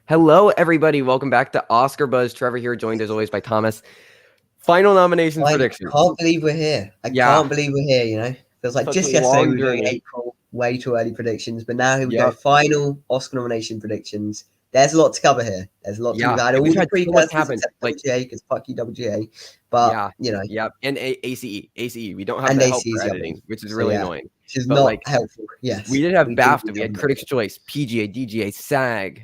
Hello, everybody. Welcome back to Oscar Buzz. Trevor here, joined as always by Thomas. Final nominations I prediction. can't believe we're here. I can't believe we're here, Feels like Such just a yesterday we long were doing journey. April, way too early predictions, but now here we go. Yep. Final Oscar nomination predictions. There's a lot to cover here. There's a lot to. We've had all We've the had so much precursors happen. except Like, WGA because fuck you WGA. But and ACE. We don't have and the help AC is for the other editing, one. which is So really yeah, annoying. which is But not like, helpful. Yes, we did have we BAFTA, we have had Critics' Choice, PGA, DGA, SAG,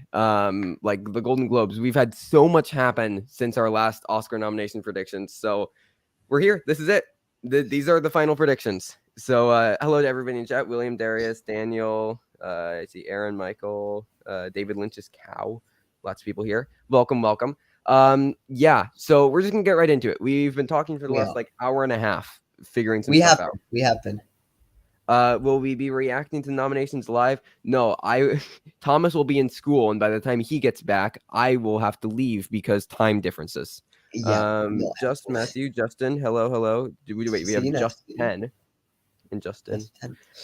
like the Golden Globes. We've had so much happen since our last Oscar nomination predictions. So we're here. This is it. These are the final predictions. So hello to everybody in chat. William, Darius, Daniel, I see Aaron, Michael, David Lynch's cow. Lots of people here. Welcome. So we're just gonna get right into it. We've been talking for the last hour and a half, figuring some stuff out. We have been. Will we be reacting to the nominations live? No, Thomas will be in school, and by the time he gets back, I will have to leave because time differences. Just Matthew, Justin, hello. Wait, we have just 10 and Justin.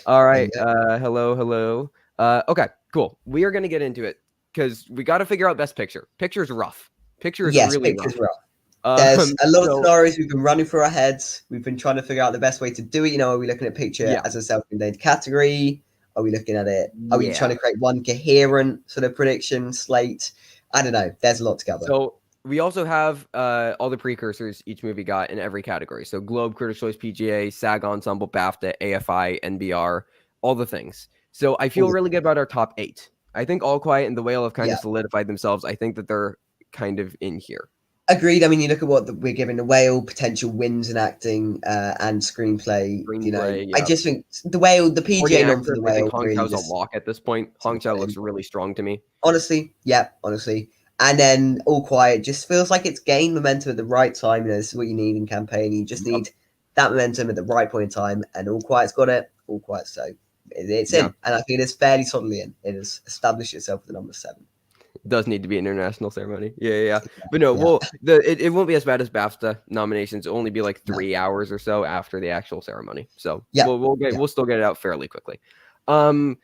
All right. Hello. Okay, cool. We are gonna get into it because we got to figure out best picture. Picture's rough. Picture is really rough. There's a lot of scenarios we've been running through our heads. We've been trying to figure out the best way to do it. Are we looking at picture as a self-contained category? Are we looking at it? Are we trying to create one coherent sort of prediction slate? I don't know. There's a lot to cover. So we also have all the precursors each movie got in every category. So Globe, Critics' Choice, PGA, SAG Ensemble, BAFTA, AFI, NBR, all the things. So I feel really good about our top 8. I think All Quiet and The Whale have kind of solidified themselves. I think that they're kind of in here. Agreed. I mean, you look at what we're giving The Whale, potential wins in acting and screenplay. I just think The Whale, the PGA nom for The Whale. I think Hong Chau's a lock at this point. Hong Chau looks really strong to me. Honestly. And then All Quiet just feels like it's gained momentum at the right time. This is what you need in campaign. You just need that momentum at the right point in time, and All Quiet's got it. All Quiet, so it's in, and I think it's fairly solidly in. It has established itself with the number 7. It does need to be an international ceremony. Yeah. But no, it won't be as bad as BAFTA nominations. It'll only be like 3 hours or so after the actual ceremony. So we'll still get it out fairly quickly. So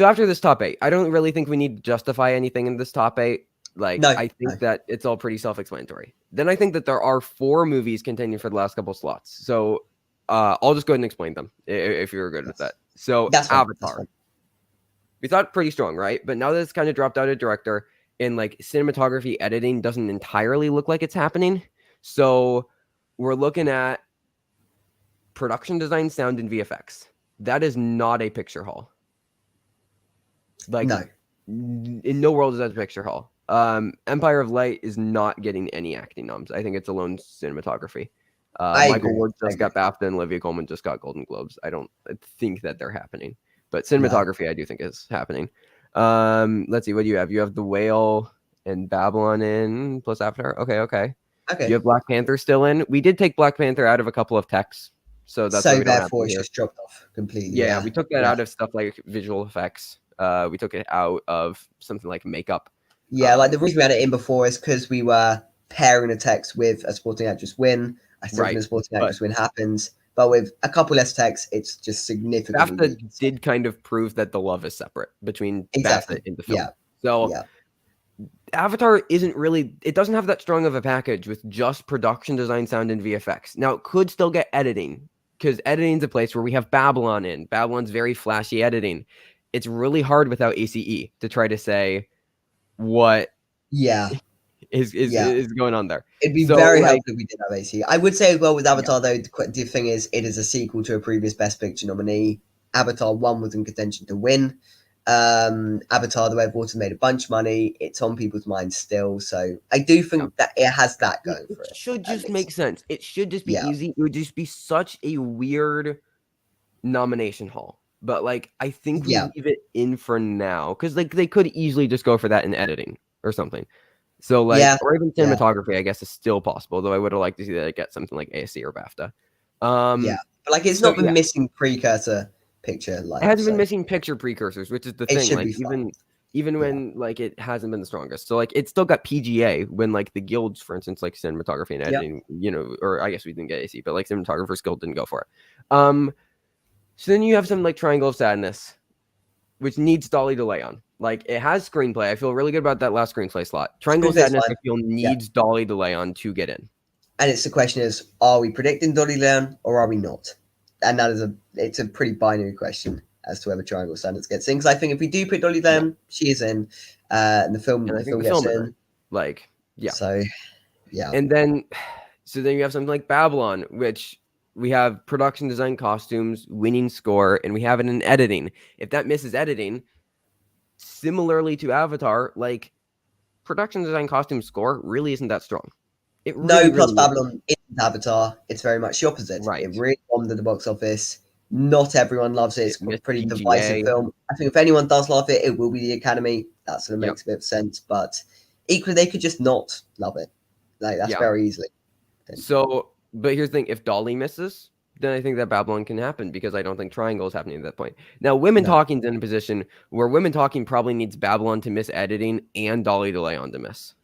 after this top 8, I don't really think we need to justify anything in this top 8. I think that it's all pretty self-explanatory. Then I think that there are 4 movies contending for the last couple slots. So I'll just go ahead and explain them if you're good with that. So Avatar. We thought pretty strong, right? But now that it's kind of dropped out of director and cinematography editing doesn't entirely look like it's happening. So we're looking at production design, sound, and VFX. That is not a picture hall. No. In no world is that a picture hall. Empire of Light is not getting any acting noms. I think it's alone cinematography. Michael Ward just got BAFTA and Olivia Colman just got Golden Globes. I don't think that they're happening. But cinematography, I do think is happening. Let's see. What do you have? You have The Whale and Babylon in plus Avatar. Okay. You have Black Panther still in. We did take Black Panther out of a couple of techs. So that's therefore it's just dropped off completely. Yeah, we took that out of stuff like visual effects. We took it out of something like makeup. Yeah, the reason we had it in before is because we were pairing a text with a supporting actress win. I still think a supporting actress win happens. But with a couple less texts, it's just significantly. BAFTA did kind of prove that the love is separate between BAFTA and the film. Avatar isn't really, it doesn't have that strong of a package with just production design, sound, and VFX. Now, it could still get editing because editing's a place where we have Babylon in. Babylon's very flashy editing. It's really hard without ACE to try to say what is going on there. It'd be very helpful if we did have AC. I would say as well with Avatar, though, the thing is, it is a sequel to a previous Best Picture nominee. Avatar 1 was in contention to win. Avatar: The Way of Water made a bunch of money. It's on people's minds still. So I do think that it has that going for it. It should just make sense. It should just be easy. It would just be such a weird nomination haul. But I think we leave it in for now because they could easily just go for that in editing or something. So or even cinematography, I guess is still possible. Though I would have liked to see that it get something like ASC or BAFTA. But it's not been missing precursor picture. It hasn't been missing picture precursors, which is the thing. Even when it hasn't been the strongest. So it's still got PGA when the guilds, for instance, cinematography and editing, or I guess we didn't get AC, but cinematographer's guild didn't go for it. So then you have something like Triangle of Sadness, which needs Dolly to lay on. Like, it has screenplay. I feel really good about that last screenplay slot. Triangle Screenplay's Sadness, fine. I feel, needs Dolly DeLeon to get in. And it's the question is, are we predicting Dolly DeLeon or are we not? And that is it's a pretty binary question as to whether Triangle Sadness gets in. Because I think if we do put Dolly DeLeon, she is in, and the film gets in. Like, yeah. So, yeah. And then, so then you have something like Babylon, which we have production design, costumes, winning score, and we have it in editing. If that misses editing, similarly to Avatar, like, production design, costume, score really isn't that strong. It really, Plus really Babylon isn't Avatar. It's very much the opposite. right. It really bombed at the box office. Not everyone loves it. It's a pretty VGA. divisive film. I think if anyone does love it, it will be the Academy. That sort of makes a bit of sense. But equally, they could just not love it. Like, that's very easily. So, but here's the thing: if Dolly misses, then I think that Babylon can happen because I don't think Triangle is happening at that point. Now, Women Talking's in a position where Women Talking probably needs Babylon to miss editing and Dolly DeLeon to miss.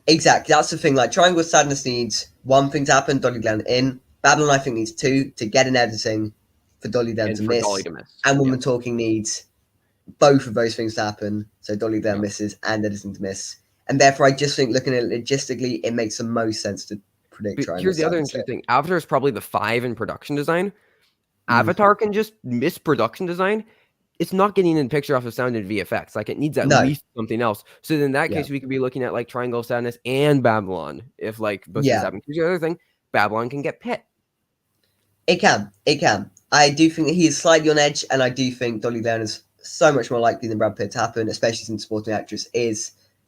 Exactly. That's the thing. Like, Triangle Sadness needs one thing to happen, Dolly DeLeon in. Babylon, I think, needs two to get in editing for Dolly DeLeon to miss. And Woman Talking needs both of those things to happen. So Dolly DeLeon misses and editing to miss. And therefore, I just think looking at it logistically, it makes the most sense to predict but Triangle here's the other Sadness interesting thing. Avatar is probably the 5 in production design. Avatar can just miss production design. It's not getting in the picture off of sound and VFX. Like, it needs at least something else. So in that case, we could be looking at like Triangle Sadness and Babylon if like both things happen. Here's the other thing: Babylon can get Pitt. It can. I do think that he is slightly on edge, and I do think Dolly DeLeon is so much more likely than Brad Pitt to happen, especially since supporting actress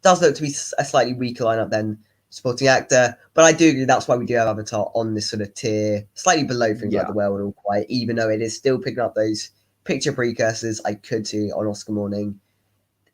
does look to be a slightly weaker lineup than supporting actor. But I do agree that's why we do have Avatar on this sort of tier, slightly below things like The Whale and All Quiet, even though it is still picking up those picture precursors I could see on Oscar morning.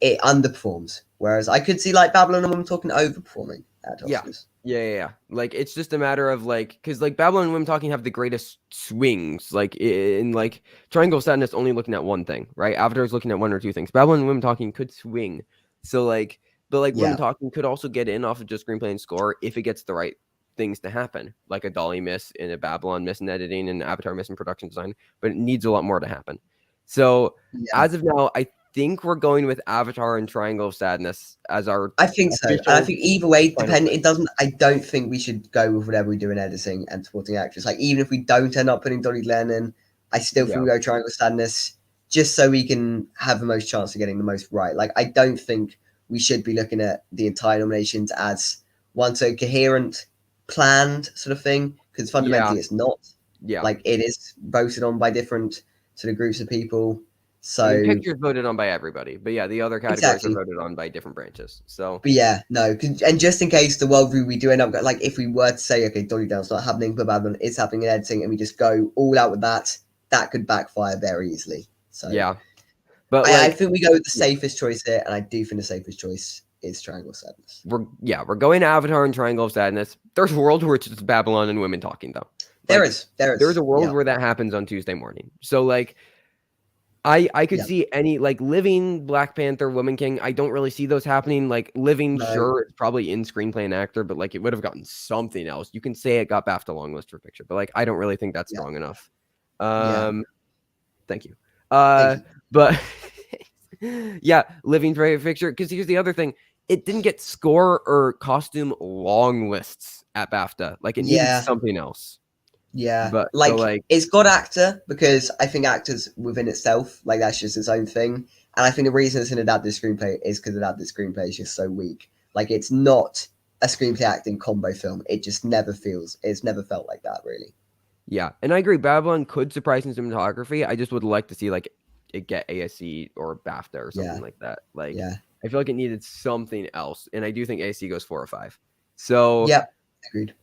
It underperforms, whereas I could see like Babylon and Women Talking overperforming at Oscars. Yeah. Like, it's just a matter of like, because like Babylon and Women Talking have the greatest swings. Like, in like Triangle Sadness only looking at one thing, right? Avatar is looking at one or two things. Babylon and Women Talking could swing. So like, but like Women Talking could also get in off of just screenplay and score if it gets the right things to happen, like a Dolly miss and a Babylon miss in editing and Avatar miss in production design. But it needs a lot more to happen. So as of now, I think we're going with Avatar and Triangle of Sadness as our. I think so. And I think either way, it doesn't. I don't think we should go with whatever we do in editing and supporting actress. Like, even if we don't end up putting Dolly DeLeon in, I still think we go Triangle of Sadness just so we can have the most chance of getting the most right. Like, I don't think we should be looking at the entire nominations as one so coherent, planned sort of thing, because fundamentally it's not. Like, it is voted on by different sort of groups of people. So I mean, pictures voted on by everybody, but the other categories are voted on by different branches. So, but and just in case the worldview we do end up like, if we were to say, okay, Dolly DeLeon's not happening, but Babylon is happening in editing, and we just go all out with that could backfire very easily. So but I think we go with the safest choice here, and I do think the safest choice is Triangle of Sadness. We're going Avatar and Triangle of Sadness. There's a world where it's just Babylon and Women Talking, though. Like, there's a world where that happens on Tuesday morning. So like, I could see any like Living, Black Panther, Woman King. I don't really see those happening. Like Living, sure, it's probably in screenplay and actor, but like it would have gotten something else. You can say it got BAFTA long list for picture, but like I don't really think that's strong enough. Thank you. But Living for picture. Because here's the other thing: it didn't get score or costume long lists at BAFTA. Like, it needed something else. But like, it's got actor, because I think actors within itself, like, that's just its own thing. And I think the reason it's an adapted screenplay is because adapted screenplay is just so weak. Like, it's not a screenplay acting combo film. It just it's never felt like that, really. Yeah, and I agree. Babylon could surprise in cinematography. I just would like to see like it get ASC or BAFTA or something like that. Like, I feel like it needed something else, and I do think ASC goes 4 or 5. So agreed.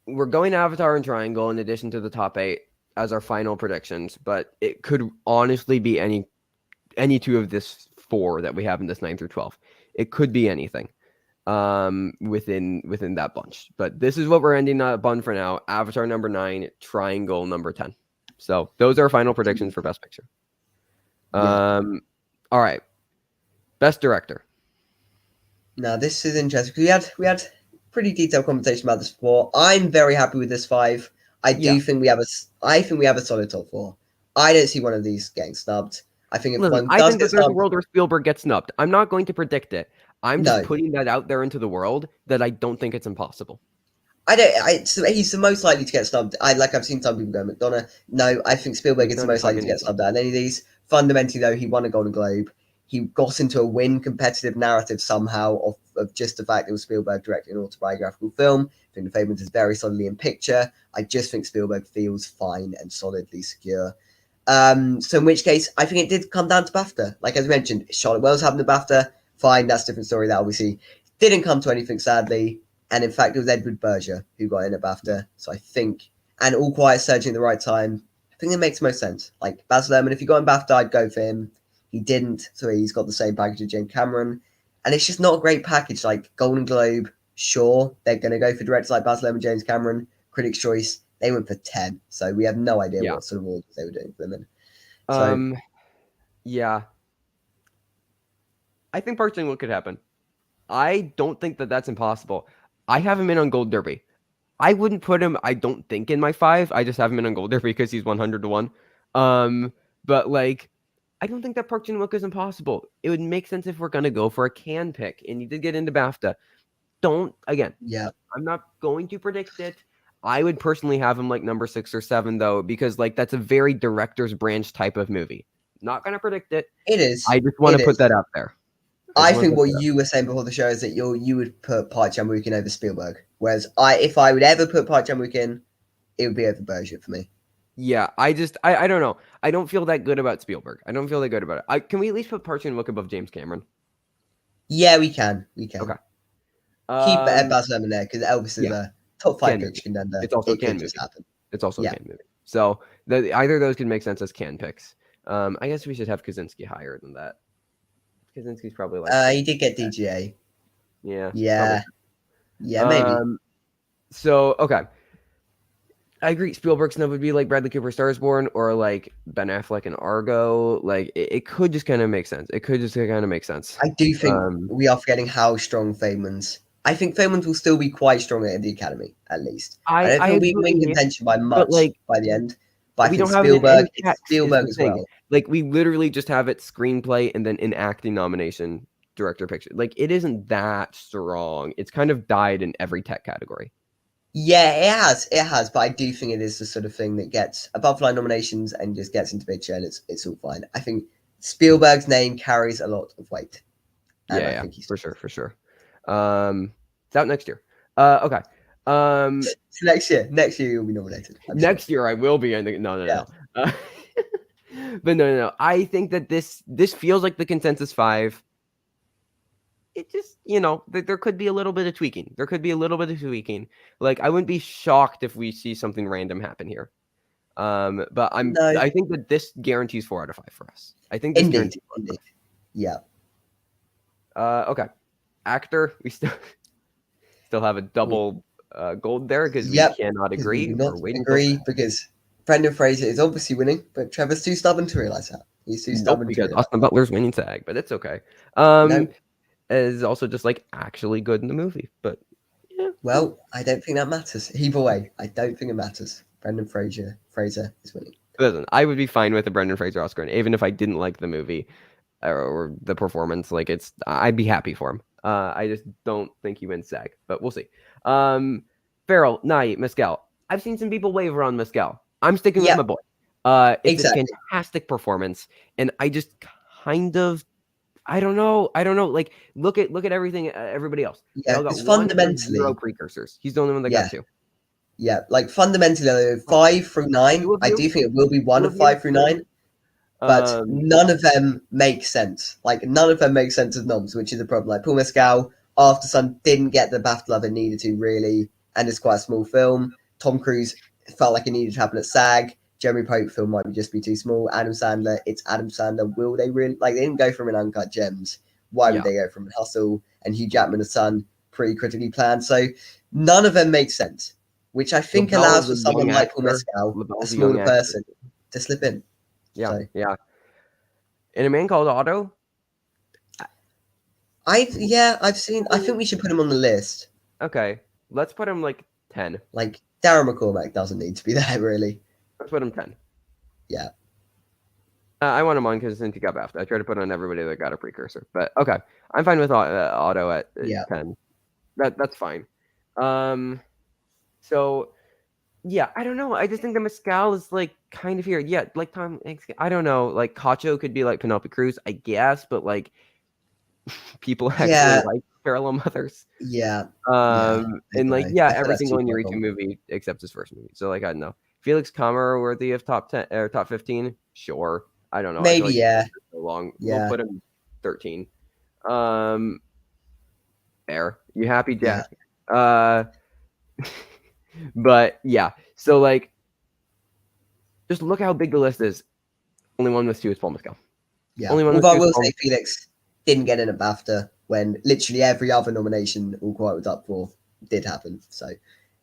We're going Avatar and Triangle in addition to the top 8 as our final predictions, but it could honestly be any two of this 4 that we have in this 9 through 12. It could be anything within that bunch. But this is what we're ending on for now. Avatar number 9, Triangle number 10. So those are our final predictions for Best Picture. All right. Best Director. Now this is interesting. We had pretty detailed conversation about this before. I'm very happy with this 5. I think we have a solid top 4. I don't see one of these getting snubbed. I think if Listen, one I does think get that there's a snubbed, world where Spielberg gets snubbed. I'm not going to predict it. I'm just no. putting that out there into the world that I don't think it's impossible. I don't. So he's the most likely to get snubbed. I've seen some people go McDonough. No, I think Spielberg is the most likely to get snubbed out of any of these. Fundamentally, though, he won a Golden Globe. He got into a win competitive narrative somehow of just the fact it was Spielberg directing an autobiographical film. I think The Fabelmans is very solidly in picture. I just think Spielberg feels fine and solidly secure. So in which case, I think it did come down to BAFTA. Like as mentioned, Charlotte Wells having the BAFTA, fine, that's a different story. That obviously didn't come to anything, sadly. And in fact, it was Edward Berger who got in at BAFTA. So I think, and All Quiet Surging at the right time, I think it makes most sense. Like Baz Luhrmann, if he got in BAFTA, I'd go for him. He didn't, so he's got the same package as James Cameron. And it's just not a great package. Like Golden Globe, sure, they're going to go for directors like Baz Luhrmann, James Cameron. Critics' Choice, they went for 10. So we have no idea what sort of orders they were doing for them in. So, yeah. I think partially what could happen. I don't think that that's impossible. I have him in on Gold Derby. I wouldn't put him, I don't think, in my 5. I just have him in on Gold Derby because he's 100 to 1. But like, I don't think that Park Chan-wook is impossible. It would make sense if we're going to go for a can pick, and he did get into BAFTA. I'm not going to predict it. I would personally have him like number 6 or 7, though, because like that's a very director's branch type of movie. Not going to predict it. It is. I just want to put that out there. I think what you were saying before the show is that you would put Park Chan-wook in over Spielberg, whereas if I would ever put Park Chan-wook in, it would be over Berger for me. Yeah, I don't know. I don't feel that good about Spielberg. I don't feel that good about it. Can we at least put Park Chan-wook above James Cameron? Yeah, we can. Okay. Keep Baz Luhrmann there because Elvis is a top 5 pitch contender. It's also a can movie. It's also a can movie. So either of those could make sense as can picks. I guess we should have Kaczynski higher than that. Kaczynski's probably like he did get DGA. Yeah, maybe. So okay, I agree. Spielberg's snub would be like Bradley Cooper, Star is Born, or like Ben Affleck and Argo. Like it could just kind of make sense. It could just kind of make sense. I do think we are forgetting how strong Fabelmans. I think Fabelmans will still be quite strong at the Academy, at least. I don't think we'll be in contention by much by the end. But I think Spielberg as well. Like we literally just have it screenplay and then an acting nomination, director picture. Like it isn't that strong. It's kind of died in every tech category. Yeah, it has. But I do think it is the sort of thing that gets above line nominations and just gets into picture, and it's all fine. I think Spielberg's name carries a lot of weight. Yeah, for sure. It's out next year. Okay. Next year you'll be nominated. Next year I will be. No. But no. I think that this feels like the consensus 5. It just, there could be a little bit of tweaking. Like I wouldn't be shocked if we see something random happen here. But I think that this guarantees 4 out of 5 for us. I think this guarantees 4 out of 5. Yeah. Okay. Actor, we still have a double gold there because we cannot agree. We do not agree because Brendan Fraser is obviously winning, but Trevor's too stubborn to realize that. He's too stubborn because Austin Butler's winning SAG, but it's okay. Is also just like actually good in the movie, but yeah. Well, I don't think that matters. Either way, I don't think it matters. Brendan Fraser is winning. Listen, I would be fine with a Brendan Fraser Oscar, and even if I didn't like the movie or the performance, like I'd be happy for him. I just don't think he wins SAG, but we'll see. Farrell, Nye, Mescal. I've seen some people waver on Mescal. I'm sticking with my boy. It's a fantastic performance, and I just kind of, I don't know. Like, look at everything, everybody else. Yeah, it's fundamentally 0 precursors. He's the only one that got 2. Yeah, like fundamentally, 5 through 9. I do think it will be one of 5 through 9. But none of them make sense. Like, none of them make sense as noms, which is a problem. Like, Paul Mescal, After Sun, didn't get the BAFTA love it needed to, really, and it's quite a small film. Tom Cruise felt like it needed to happen at SAG. Jeremy Pope film might just be too small. Adam Sandler, it's Adam Sandler. Will they really? Like, they didn't go from an Uncut Gems. Why would they go from Hustle? And Hugh Jackman, as Son, pretty critically planned. So none of them make sense, which I think allows for someone like Paul Mescal, a smaller person, to slip in. Yeah, yeah. And A Man Called Otto? I've seen. I think we should put him on the list. Okay, let's put him like 10. Like, Darren McCormack doesn't need to be there, really. Let's put him 10. Yeah. I want him on because since he got BAFTA, I try to put on everybody that got a precursor. But okay, I'm fine with Otto at 10. That's fine. So yeah, I don't know. I just think the Mescal is like kind of here. Yeah, like Tom. I don't know. Like Cacho could be like Penelope Cruz, I guess, but like people actually like parallel mothers. Yeah. And like every single Inuyasha movie except his first movie. So like I don't know. Felix Kamara worthy of top 10 or top 15? Sure. I don't know. Maybe I feel like so long. Yeah. We'll put him 13. There. You happy, Jack? But yeah. So like just look how big the list is. Only one with 2 is Paul Mescal. Yeah. Although I will say Felix didn't get in a BAFTA when literally every other nomination all quite was up for did happen. So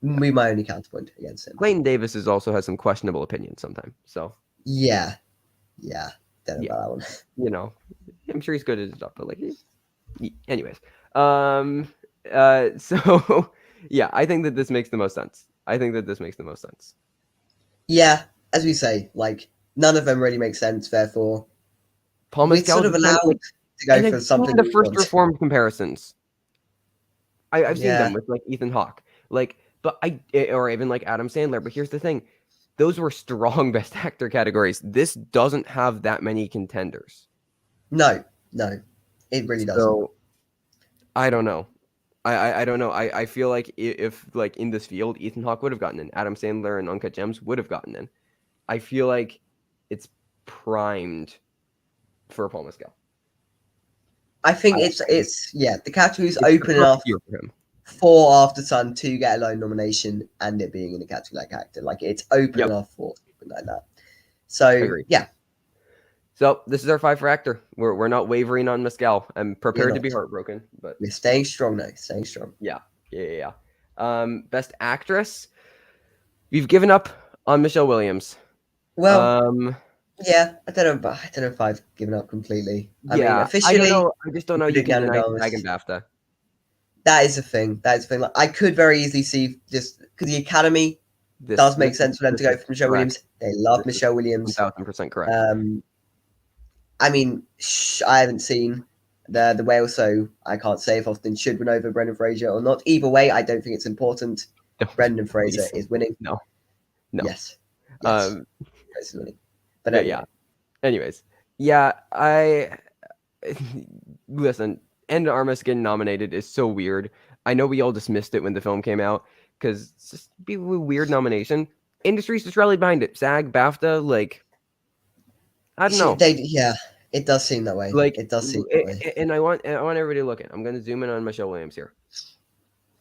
we my only counterpoint against him. Clayton Davis also has some questionable opinions sometimes. So yeah. Don't know about that one. You know, I'm sure he's good at his stuff, but like, anyways, so yeah, I think that this makes the most sense. Yeah, as we say, like none of them really make sense. Therefore, Paul Mescal sort of allowed to go for something. The first Reformed comparisons. I've seen them with like Ethan Hawke, like, but or even like Adam Sandler. But here's the thing: those were strong Best Actor categories. This doesn't have that many contenders. No, it really doesn't. So I don't know. I don't know. I feel like if like in this field, Ethan Hawke would have gotten in. Adam Sandler and Uncut Gems would have gotten in. I feel like it's primed for Paul Mescal. I think it's the category's open enough for After Sun to get a lone nomination and it being in a category like actor. Like it's open enough for something like that. So yeah. So this is our 5 for actor. We're not wavering on Mescal. I'm prepared to be heartbroken, but we're staying strong now. Staying strong. Yeah. Best actress. We've given up on Michelle Williams. Well, yeah, I don't know if I've given up completely. I mean, officially, I just don't know. You can deny SAG and BAFTA. That is a thing. Like, I could very easily see just because the Academy does make sense for them to go for Michelle Williams. They love Michelle Williams. 1,000% correct. I mean, I haven't seen the whale, so I can't say if Austin should win over Brendan Fraser or not. Either way, I don't think it's important. Brendan Fraser is winning. No. Yes. But anyway. Anyways, I listen. Ana de Armas getting nominated is so weird. I know we all dismissed it when the film came out because it's just be a weird nomination. Industry's just rallied behind it. SAG, BAFTA, like I don't know. It does seem that way. Like it does seem that way. And I want everybody to look at. I'm going to zoom in on Michelle Williams here.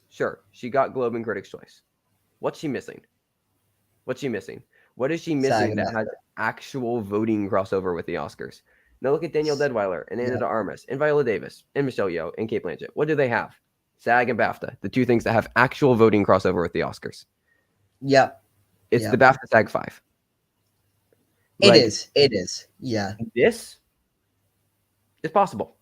Sure, she got Globe and Critics' Choice. What's she missing? What is she missing that has actual voting crossover with the Oscars? Now look at Danielle Deadweiler and Ana de Armas and Viola Davis and Michelle Yeoh and Cate Blanchett. What do they have? SAG and BAFTA, the 2 things that have actual voting crossover with the Oscars. Yeah. It's the BAFTA SAG 5. It is. Yeah. This is possible.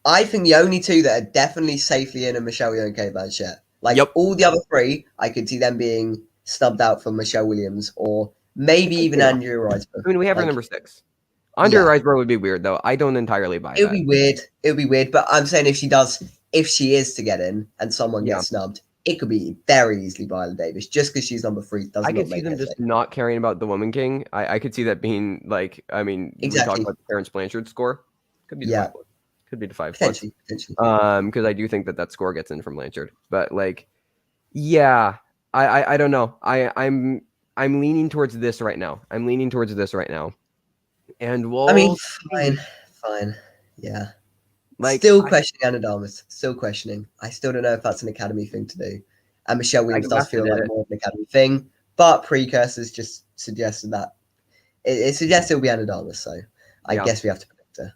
I think the only 2 that are definitely safely in are Michelle Yeoh and Cate Blanchett. Like all the other 3, I could see them being snubbed out from Michelle Williams or maybe even Andrea Riseborough. I mean, we have her number 6. Andrea Riseborough would be weird, though. I don't entirely buy it. It would be weird, but I'm saying if she is to get in and someone gets snubbed, it could be very easily Viola Davis just because she's number 3. I could see them just not caring about the Woman King. I could see that being like, I mean, we talked about the Terrence Blanchard score. Could be could be the 5+. Potentially. Because I do think that score gets in from Blanchard, but like, I don't know. I'm leaning towards this right now. And I mean, fine. Yeah. Like, still questioning Ana de Armas. Still questioning. I still don't know if that's an Academy thing to do. And Michelle Williams does feel like more of an Academy thing. But precursors just suggested that it suggests it'll be Ana de Armas. So I guess we have to predict her.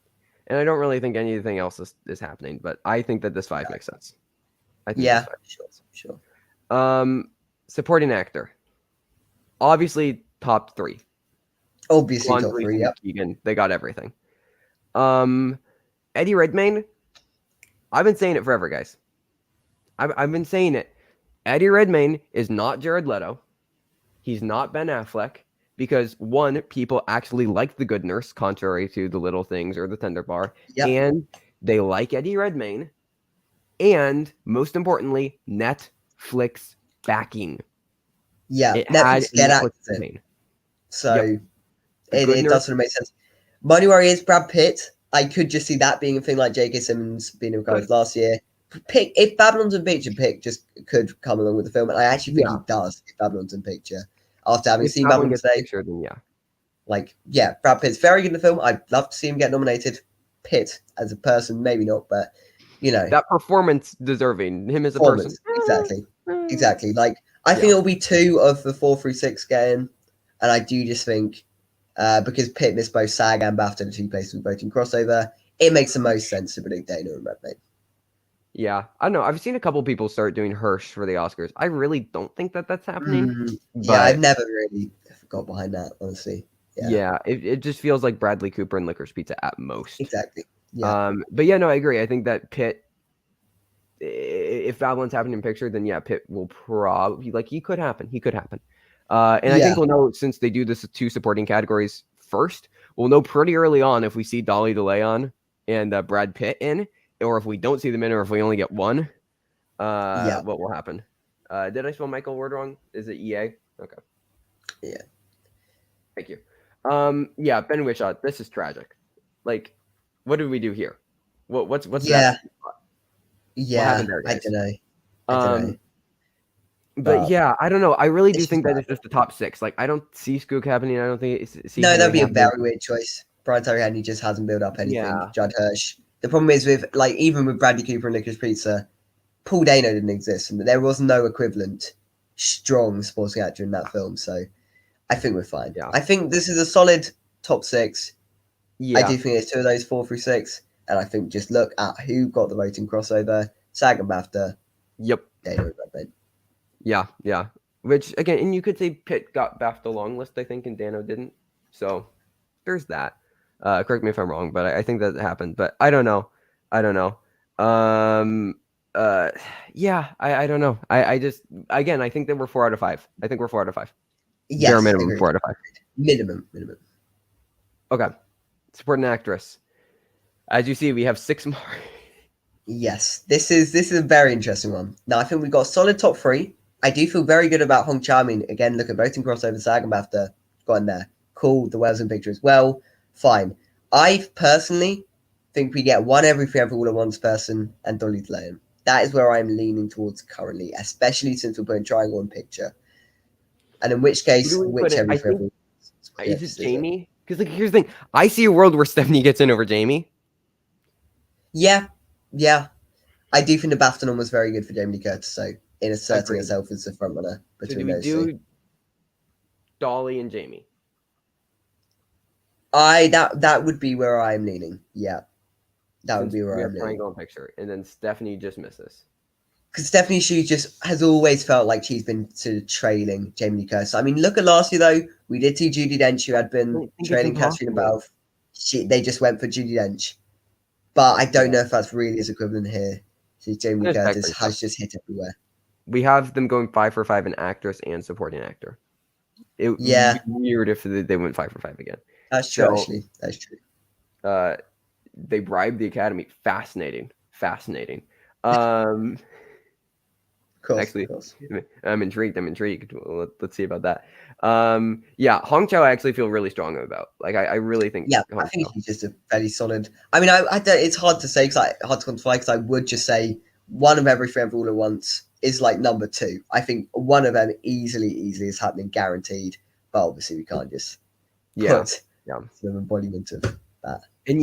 And I don't really think anything else is happening. But I think that this 5 makes sense. I think sure. Supporting actor. Obviously, top 3. Obviously, top 3. Yep. Keegan, they got everything. Eddie Redmayne. I've been saying it forever, guys. I've been saying it. Eddie Redmayne is not Jared Leto. He's not Ben Affleck. because one, people actually like the good nurse, contrary to the little things or the tender bar, Yep. and they like Eddie Redmayne, and most importantly, Netflix backing. Yeah, It had Netflix get Netflix active. campaign. So Yep. The good it nurse. does sort of make sense. Money Warriors, Brad Pitt. I could just see that being a thing like J.K. Simmons being encouraged last year. Pick if Babylon's in Picture, Pick just could come along with the film, and I actually think he does if Babylon's in Picture. After having seen Babylon today, picture, then yeah. Like, yeah, Brad Pitt's very good in the film. I'd love to see him get nominated. Pitt as a person, maybe not, but you know, that performance deserving him as a person. Exactly. Like, I think it'll be 2 of the 4 through 6 getting, and I do just think because Pitt missed both SAG and BAFTA, the 2 places with voting crossover, it makes the most sense to predict Dana and Redmayne. Yeah, I don't know. I've seen a couple people start doing Hirsch for the Oscars. I really don't think that that's happening. Yeah, I've never really got behind that, honestly. Yeah, it just feels like Bradley Cooper and Licorice Pizza at most. Exactly. Yeah. But yeah, no, I agree. I think that Pitt, if Babylon's happening in picture, then yeah, Pitt will probably he could happen. He could happen. And I think we'll know, since they do this 2 supporting categories first, we'll know pretty early on if we see Dolly DeLeon and Brad Pitt in, or if we don't see them in, or if we only get one. What will happen? Did I spell Michael Ward wrong? Is it EA? Okay. Yeah. Thank you. Yeah, Ben Whishaw, this is tragic. Like, what did we do here? What's yeah. What happened there, guys? I don't know. But yeah, I don't know. I really do think that it's just the top 6. Like, I don't see Skook happening. I don't think it's no, that'd be a very weird choice. Brian Tyree Henry just hasn't built up anything. Yeah. Judd Hirsch. The problem is with even with Bradley Cooper and Licorice Pizza, Paul Dano didn't exist, and there was no equivalent strong supporting actor in that film. So I think we're fine. Yeah. I think this is a solid top 6. Yeah. I do think it's 2 of those 4 through 6, and I think just look at who got the voting crossover: SAG and BAFTA. Yep. Dano and Redmayne. Yeah. Which again, and you could say Pitt got BAFTA long list, I think, and Dano didn't. So there's that. Correct me if I'm wrong, but I think that happened. But I don't know. Yeah, I don't know. I just, again, I think that we're 4 out of 5. I think we're 4 out of 5. Yes, bare minimum 4 out of 5. Minimum. Okay. Supporting actress. As you see, we have 6 more. Yes, this is a very interesting one. Now I think we've got a solid top 3. I do feel very good about Hong Chau-min. Again, look at voting crossover, SAG and BAFTA. Got in there. Cool. The Wales in Picture as well. Fine. I personally think we get one Everything Everywhere All at Once person and Dolly DeLeon. That is where I'm leaning towards currently, especially since we're putting Triangle in Picture. And in which case, which Everything Everywhere? Is it Jamie? Because here's the thing. I see a world where Stephanie gets in over Jamie. Yeah. I do think the BAFTA one was very good for Jamie Lee Curtis, so in asserting herself as the frontrunner between those 2. Dolly and Jamie? That would be where I'm leaning. Yeah. That would be where I'm leaning. Triangle and Picture, and then Stephanie just misses. Because Stephanie Hsu just has alwaage felt like she's been sort of trailing Jamie Lee Curtis. I mean, look at last year though. We did see Judi Dench, who had been trailing Katrina Balfe. They just went for Judi Dench, but I don't know if that's really as equivalent here. So Jamie Lee Curtis has just hit everywhere. We have them going 5 for 5 in actress and supporting actor. It would be weird if they went 5 for 5 again. That's true. Actually, that's true. They bribed the Academy. Fascinating. Actually, I'm intrigued. Let's see about that. Yeah, Hong Chau I actually feel really strong about. Like, I really think. Yeah, I think he's just a fairly solid. I mean, I it's hard to say hard to quantify, because I would just say one of Everything Everywhere All at Once is like number 2. I think one of them easily is happening, guaranteed. But obviously, we can't just put sort of embodiment of that. And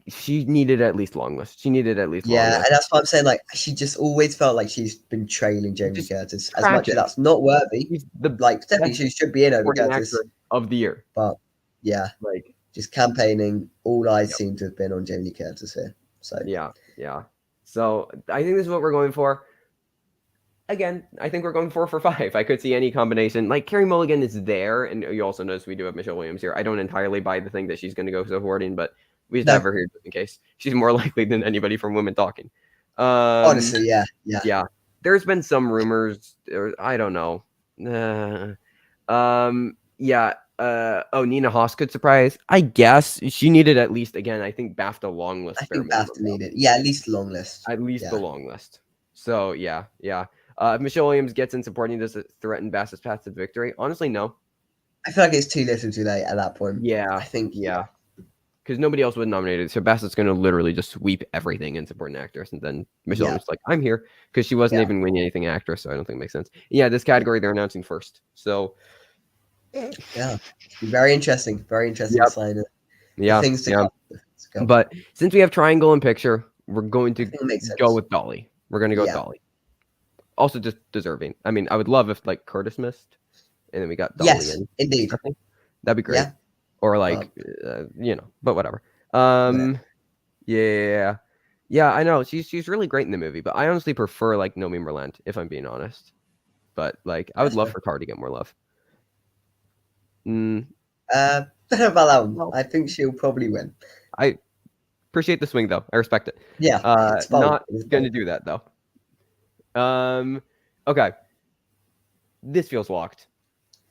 she needed at least long list. And that's why I'm saying, like, she just always felt like she's been trailing Jamie Lee Curtis. As much as that's not worthy, definitely she should be in over Curtis of the year. But yeah, like, just campaigning, all eyes seem to have been on Jamie Lee Curtis here. So yeah. So I think this is what we're going for. Again, I think we're going 4 for 5. I could see any combination. Like, Carey Mulligan is there, and you also notice we do have Michelle Williams here. I don't entirely buy the thing that she's going to go supporting, but we just have her here just in case. She's more likely than anybody from Women Talking. Honestly, yeah. There's been some rumors, or I don't know. Yeah, Nina Hoss could surprise. I guess she needed at least, again, I think BAFTA long list I bare think minimum. BAFTA needed, yeah, at least long list. At least the Yeah. long list. So yeah. If Michelle Williams gets in supporting, does it threaten Bass's path to victory? Honestly, no. I feel like it's too little too late at that point. Yeah. I think, Yeah. Because nobody else would nominate it. So Bassett's going to literally just sweep everything in supporting actress. And then Michelle Williams like, I'm here. Because she wasn't even winning anything actress. So I don't think it makes sense. Yeah, this category they're announcing first. So yeah, very interesting. Very interesting sign of the things to come. But since we have triangle and picture, we're going to go with Dolly. We're going to go with Dolly. Also just deserving. I mean, I would love if like Curtis missed and then we got Dolly Yes, in. indeed. That'd be great. Yeah. Or like, but whatever. Yeah. Yeah, I know. She's really great in the movie, but I honestly prefer like Nomi Merlant, if I'm being honest. But like, I would love for Car to get more love. Don't know about that one. I think she'll probably win. I appreciate the swing though. I respect it. Yeah. Not going to do that though. Okay. This feels locked.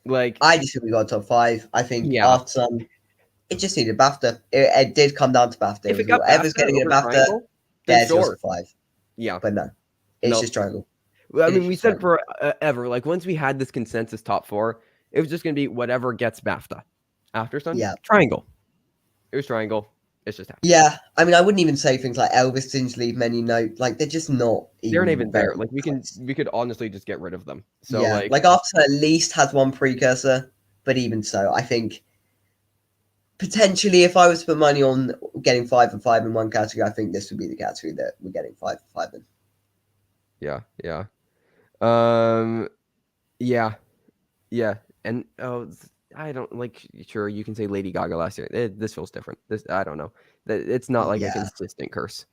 Like, I just think we got top 5. I think after some, it just needed BAFTA. It did come down to BAFTA. If it got whoever's getting a BAFTA, there's yours 5. Yeah. But no, it's just triangle. I mean, we said forever, like once we had this consensus top 4, it was just going to be whatever gets BAFTA. After Sun, triangle. It was triangle. It's just happening. Yeah, I mean, I wouldn't even say things like Elvis didn't leave many note. Like they're just not. They're not even there. Like we could honestly just get rid of them. So like after at least has one precursor, but even so, I think potentially if I was to put money on getting 5 and 5 in one category, I think this would be the category that we're getting 5 and 5 in. Yeah. Yeah. And I don't like. Sure, you can say Lady Gaga last year. This feels different. I don't know. It's not like a consistent curse.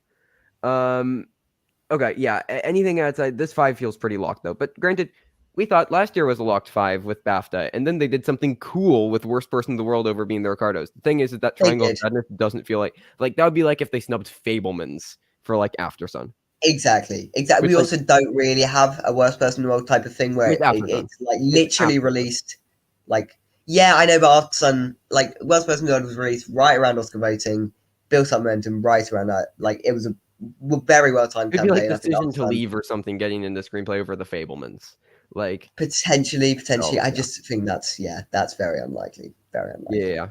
Okay. Yeah. Anything outside this 5 feels pretty locked though. But granted, we thought last year was a locked 5 with BAFTA, and then they did something cool with Worst Person in the World over being the Ricardos. The thing is that Triangle of Sadness doesn't feel like that would be like if they snubbed Fabelmans for like After Sun. Exactly. We also don't really have a Worst Person in the World type of thing where it's like literally released. Like, yeah, I know, but After Sun, like Worst Person in the World was released right around Oscar voting, built up momentum right around that. Like it was a very well timed campaign. It'd be like Decision to Leave or something getting in the screenplay over the Fabelmans. Like potentially. I just think that's very unlikely. Very unlikely.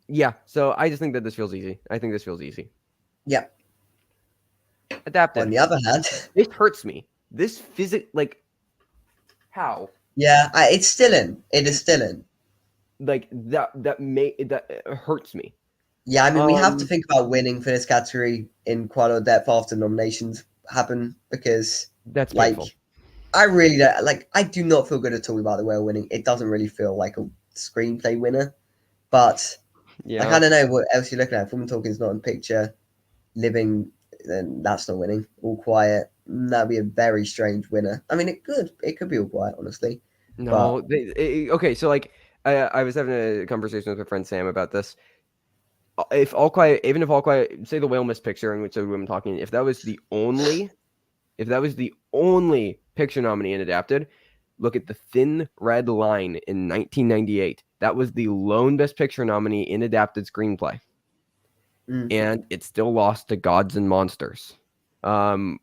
Yeah. So I just think that this feels easy. I think this feels easy. Yeah. Adapted. On the other hand, this hurts me. This how? Yeah, it's still in. It is still in. Like that hurts me. Yeah, I mean, we have to think about winning for this category in quite a lot of depth after nominations happen because that's like painful. I really don't like. I do not feel good at all about the Whale winning. It doesn't really feel like a screenplay winner, but like I don't know what else you're looking at. Woman Talking is not in picture. Living, then that's not winning. All Quiet, that'd be a very strange winner. I mean, it could be All Quiet, honestly. No, okay. So like, I was having a conversation with my friend Sam about this. If All Quiet, say the Whale missed picture in which the Women Talking, if that was the only picture nominee in adapted, look at the Thin Red Line in 1998. That was the lone Best Picture nominee in adapted screenplay. And it still lost to Gods and Monsters,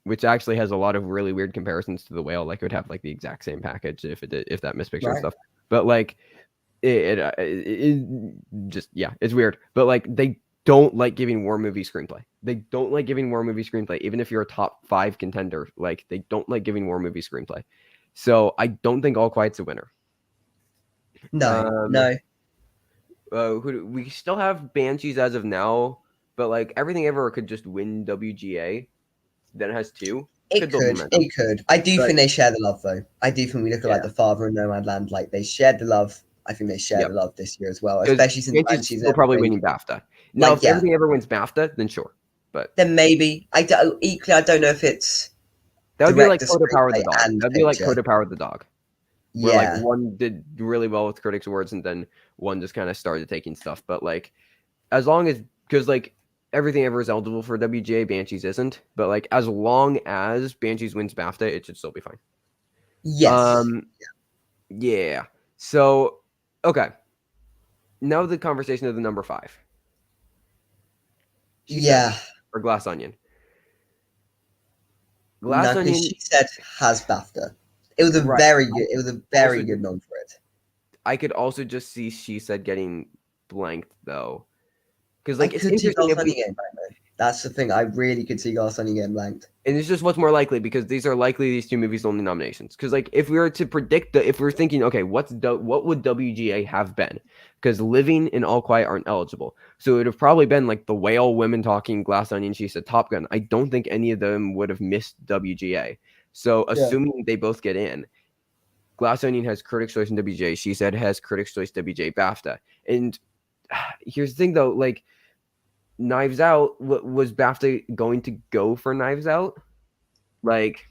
which actually has a lot of really weird comparisons to The Whale. Like it would have like the exact same package if that missed picture and stuff. But like it just it's weird. But like they don't like giving war movie screenplay. They don't like giving war movie screenplay, even if you're a top 5 contender. Like they don't like giving war movie screenplay. So I don't think All Quiet's a winner. No. We still have Banshees as of now. But like Everything Ever could just win WGA. Then it has 2. It could. I do think they share the love though. I do think we look at like The Father and Nomadland. Like they shared the love. I think they shared the love this year as well, especially since Banshees still probably winning BAFTA. Now, if Everything Ever wins BAFTA, then sure. But then maybe I don't know if it's that would be like Coda Power the Dog. That'd be like Coda Power the Dog. Where like one did really well with Critics Awards and then one just kind of started taking stuff. But like as long as because like Everything Ever is eligible for WGA, Banshees isn't. But like as long as Banshees wins BAFTA, it should still be fine. Yes. Yeah. So, okay. Now the conversation of the number 5. She said, or Glass Onion. No, Glass because Onion, She Said has BAFTA. It was a right. very good. It was a very good nom for it. I could also just see She Said getting blanked though, because I like it's could see interesting Glass if Onion we. getting blanked, though. That's the thing. I really could see Glass Onion getting blanked. And it's just what's more likely because these are likely these two movies' only nominations. Because like if we were to predict if we were thinking, okay, what would WGA have been? Because Living and All Quiet aren't eligible, so it would have probably been like The Whale, Women Talking, Glass Onion, She Said, Top Gun. I don't think any of them would have missed WGA. So assuming they both get in, Glass Onion has Critics' Choice and WGA. She Said has Critics' Choice, WGA, BAFTA. And here's the thing though, like Knives Out, was BAFTA going to go for Knives Out? Like,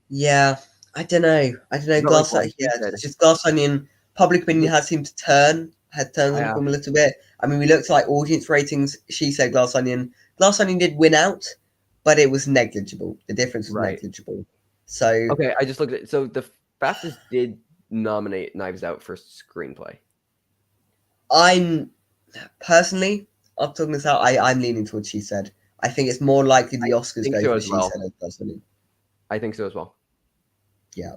yeah, I don't know. Glass Onion, it's just Glass Onion. Public opinion has seemed to turned on them a little bit. I mean, we looked at like audience ratings. She Said Glass Onion. Glass Onion did win out, but it was negligible. The difference was negligible. So okay, I just looked at it. So the BAFTAs did nominate Knives Out for screenplay. I'm personally, I'm talking this out. I'm leaning towards She Said. I think it's more likely the Oscars go for She Said as Glass Onion. I think so as well. Yeah,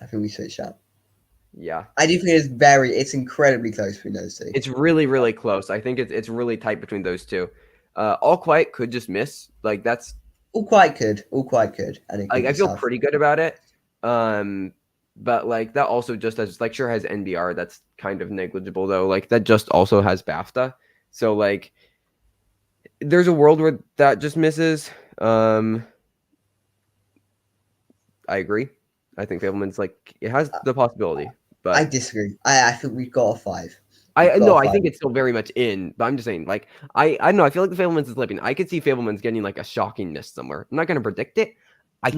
I think we switch out. Yeah, I do think it's incredibly close between those two. It's really, really close. I think it's really tight between those two. All Quiet could just miss. Like that's All Quiet could, and I feel pretty good about it. But like that also just has like sure has NBR. That's kind of negligible though. Like that just also has BAFTA. So like there's a world where that just misses. I agree. I think Fableman's like it has the possibility, but I disagree. I think we've got a 5. I think it's still very much in, but I'm just saying, like, I don't know. I feel like the Fableman's is slipping. I could see Fableman's getting like a shocking miss somewhere. I'm not going to predict it. I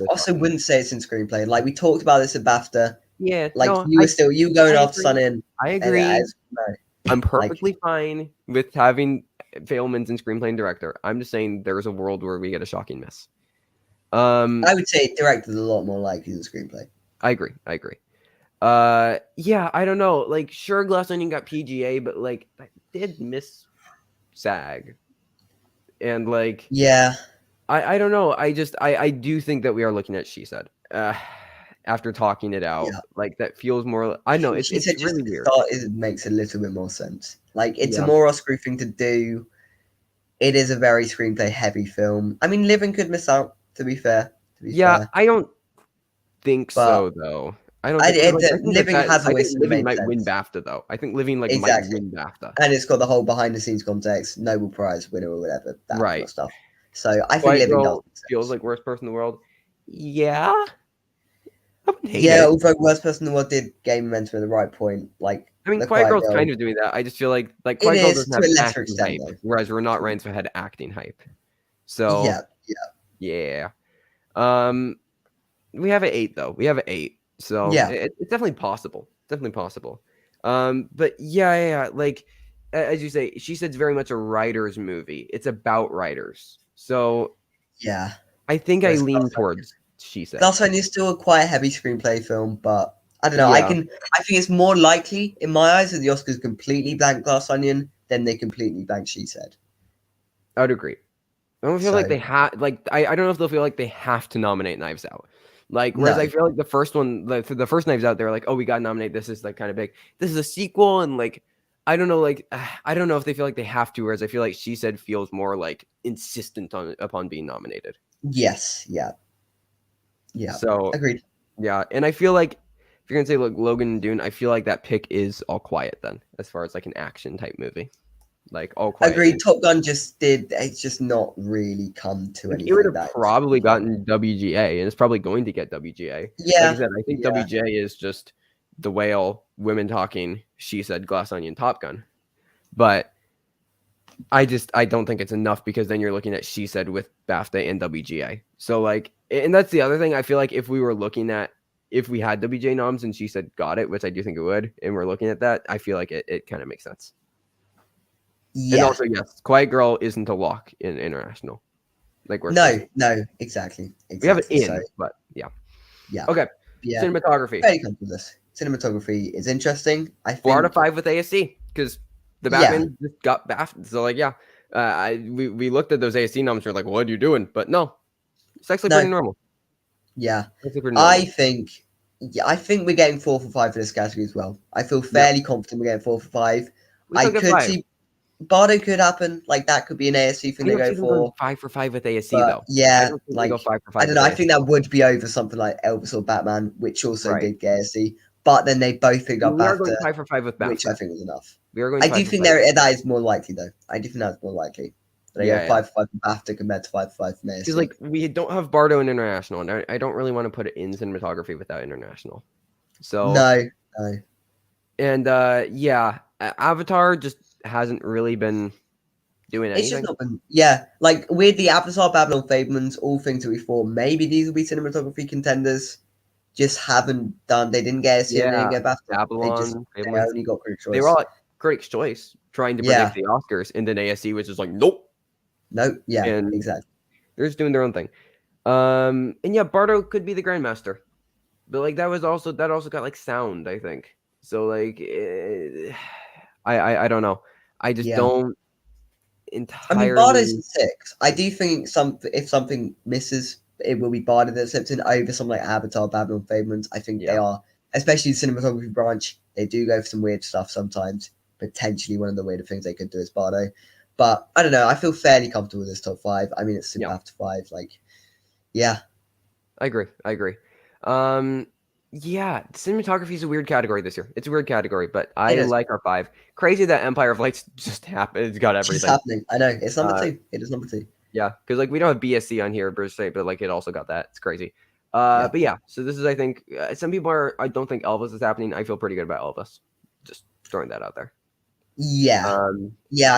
also wouldn't say it's in screenplay. Like we talked about this at BAFTA. Yeah, like no, you were going off Sun In. I agree. I'm perfectly fine with having Fableman's in screenplay and director. I'm just saying there's a world where we get a shocking miss. I would say director's a lot more likely than screenplay. I agree. Yeah, I don't know. Like, sure, Glass Onion got PGA, but like, I did miss SAG, and like, yeah, I don't know. I do think that we are looking at She Said. After talking it out, like that feels more. I know it's really weird. It makes a little bit more sense. Like it's a more Oscar thing to do. It is a very screenplay heavy film. I mean, Living could miss out. To be fair. I don't think so though. I don't think Living has always Living might win BAFTA though. I think Living might win BAFTA. And it's got the whole behind the scenes context, Nobel Prize winner or whatever, that kind of stuff. So I think Living does feels like worst person in the world. Yeah. Although Worst Person in the World did gain momentum at the right point. Like I mean, Quiet Girl's kind of doing that. I just feel like Quiet Girl doesn't have acting hype, whereas We're Not Ryan's had acting hype. So yeah. We have an 8 though. So it's definitely possible. But yeah. Like as you say, She Said's very much a writer's movie. It's about writers. So yeah, I think I lean towards She Said. Glass Onion is still quite a heavy screenplay film, but I don't know. I think it's more likely in my eyes that the Oscars completely blank Glass Onion than they completely blank She Said. I would agree. I don't feel like they have I don't know if they'll feel like they have to nominate Knives Out. Like whereas I feel like the first one, the first Knives Out, they're like, oh, we got to nominate. This is like kind of big. This is a sequel, and like I don't know, like I don't know if they feel like they have to. Whereas I feel like She Said feels more like insistent upon being nominated. Yes. Yeah. So agreed. Yeah, and I feel like if you're gonna say like Logan and Dune, I feel like that pick is All Quiet then, as far as like an action type movie. Like All Quiet. Agreed. Top Gun just did. It's just not really come to anything. It would have probably gotten WGA, and it's probably going to get WGA. Yeah. Like I said, I think WGA is just The Whale, Women Talking, She Said, Glass Onion, Top Gun. But I don't think it's enough because then you're looking at She Said with BAFTA and WGA. So like, and that's the other thing. I feel like if we were looking at if we had WGA noms and She Said got it, which I do think it would, and we're looking at that, I feel like it kind of makes sense. Yeah. And also, yes, Quiet Girl isn't a lock in international. Like we're exactly. We have it in, but yeah. Okay. Yeah. Cinematography. Very comfortable with this. cinematography is interesting. I think 4 out of 5 with ASC because the Batman just got baffed. So like, yeah, we looked at those ASC numbers. We're like, what are you doing? But no, it's actually pretty normal. Yeah, It's pretty normal. I think we're getting 4 for 5 for this category as well. I feel fairly confident we're getting 4 for 5. I could see Bardo could happen. Like that could be an ASC thing they go for. 5 for 5 with ASC But though. yeah, I don't think they go 5 for 5. I don't know. I think that would be over something like Elvis or Batman, which also did get ASC. But then they both picked up BAFTA. We are going 5 for 5 with BAFTA, which I think was enough. We are going. I do think that is more likely though. I do think that's more likely. They go 5 for 5 for BAFTA compared to 5 for 5 for ASC. Because like we don't have Bardo in international, and I don't really want to put it in cinematography without international. So no. And yeah, Avatar just hasn't really been doing anything. It's just not been, like with the Avatar, Babylon, Fablemans, all things that we thought maybe these will be cinematography contenders, just haven't done. They didn't get ASC, and they didn't get BAFTA. Babylon, they only got Critics' Choice. They were all Critics' Choice trying to predict the Oscars, and then ASC was just like, nope. And exactly. They're just doing their own thing. And yeah, Bardo could be the Grandmaster, but like that also got like sound, I think. So like, I don't know. I just don't entirely. I mean, Bardo's 6. I do think if something misses, it will be Bardo that steps in over something like Avatar, Babylon, Fablemans. I think they are, especially the cinematography branch. They do go for some weird stuff sometimes. Potentially one of the weirder things they could do is Bardo. But I don't know. I feel fairly comfortable with this top 5. I mean, it's super after 5. Like, yeah. I agree. Yeah, cinematography is a weird category this year. It's a weird category, but I like our 5. Crazy that Empire of Lights just happened. It's got everything. It's happening. I know. It's number 2. It is number 2. Yeah, because like we don't have BSC on here per se, but like it also got that. It's crazy. But yeah, so this is, I think, some people are. I don't think Elvis is happening. I feel pretty good about Elvis. Just throwing that out there. Yeah. I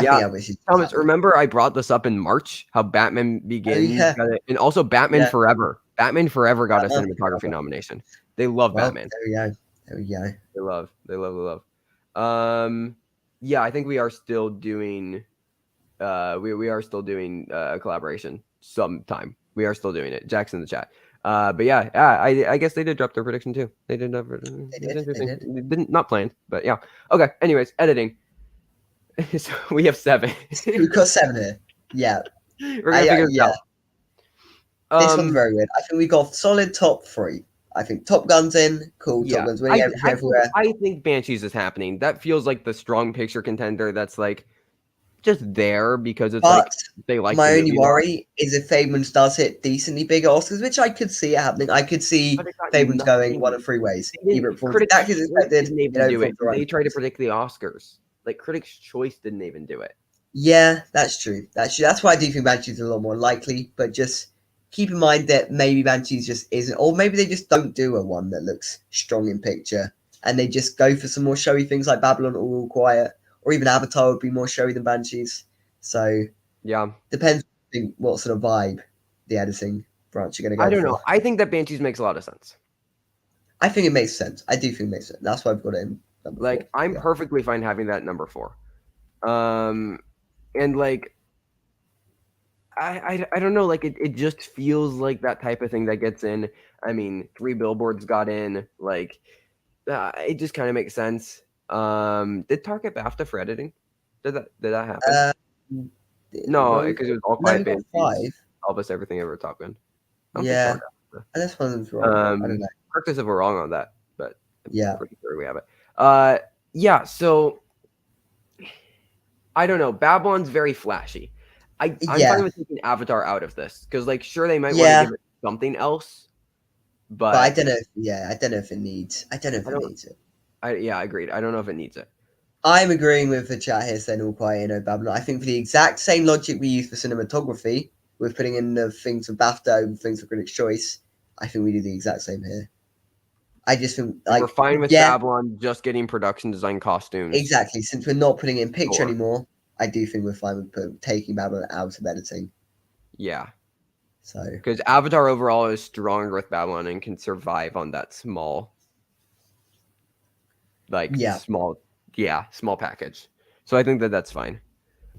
think Elvis is. Thomas, remember I brought this up in March? How Batman Begins, and also Batman Forever. Batman Forever got a cinematography nomination. They love Batman. There we go. They love. Yeah, I think we are still doing. We are still doing a collaboration sometime. We are still doing it. Jack's in the chat. But yeah, I guess they did drop their prediction too. They did. They did. Not planned, but yeah. Okay. Anyways, editing. So we have 7. We've got 7 here. Yeah. We're gonna figure this out. This one's very weird. I think we got solid top 3. I think Top Gun's in. Cool. Top Gun's winning everywhere. I think Banshees is happening. That feels like the strong picture contender that's like just there because it's like they like. My only worry is if Fablemans does hit decently bigger Oscars, which I could see happening. I could see Fablemans going one of 3 ways. Either exactly as expected, didn't even do it. They try to predict the Oscars. Like Critics' Choice didn't even do it. Yeah, that's true. That's why I do think Banshees is a lot more likely. But just keep in mind that maybe Banshees just isn't, or maybe they just don't do a one that looks strong in picture, and they just go for some more showy things like Babylon or All Quiet, or even Avatar would be more showy than Banshees. So yeah, depends what sort of vibe the editing branch you're going to go. I don't know. I think that Banshees makes a lot of sense. I think it makes sense. I do think it makes sense. That's why I've got it in. Like, I'm perfectly fine having that number 4. And like, I don't know, like it just feels like that type of thing that gets in. I mean, 3 Billboards got in, like, it just kind of makes sense. Did Target BAFTA for editing? Did that happen? No, because it was All Quiet, Banshees, Elvis, Everything Ever, Top Gun. Yeah, this one's wrong. I don't know. Correct us if we're wrong on that, but I'm pretty sure we have it. Yeah, so I don't know. Babylon's very flashy. I'm fine with taking Avatar out of this because, like, sure, they might want to give it something else, but I don't know. I don't know if it needs. I don't know if it needs it. Agreed. I don't know if it needs it. I'm agreeing with the chat here saying All Quiet, Babylon. I think for the exact same logic we use for cinematography, with putting in the things for BAFTA and things for Critics' Choice, I think we do the exact same here. I just think we're fine with Babylon just getting production design costumes. Exactly. Since we're not putting in picture anymore, I do think we're fine with taking Babylon out of editing. Yeah. So because Avatar overall is stronger with Babylon and can survive on that small package. So I think that's fine.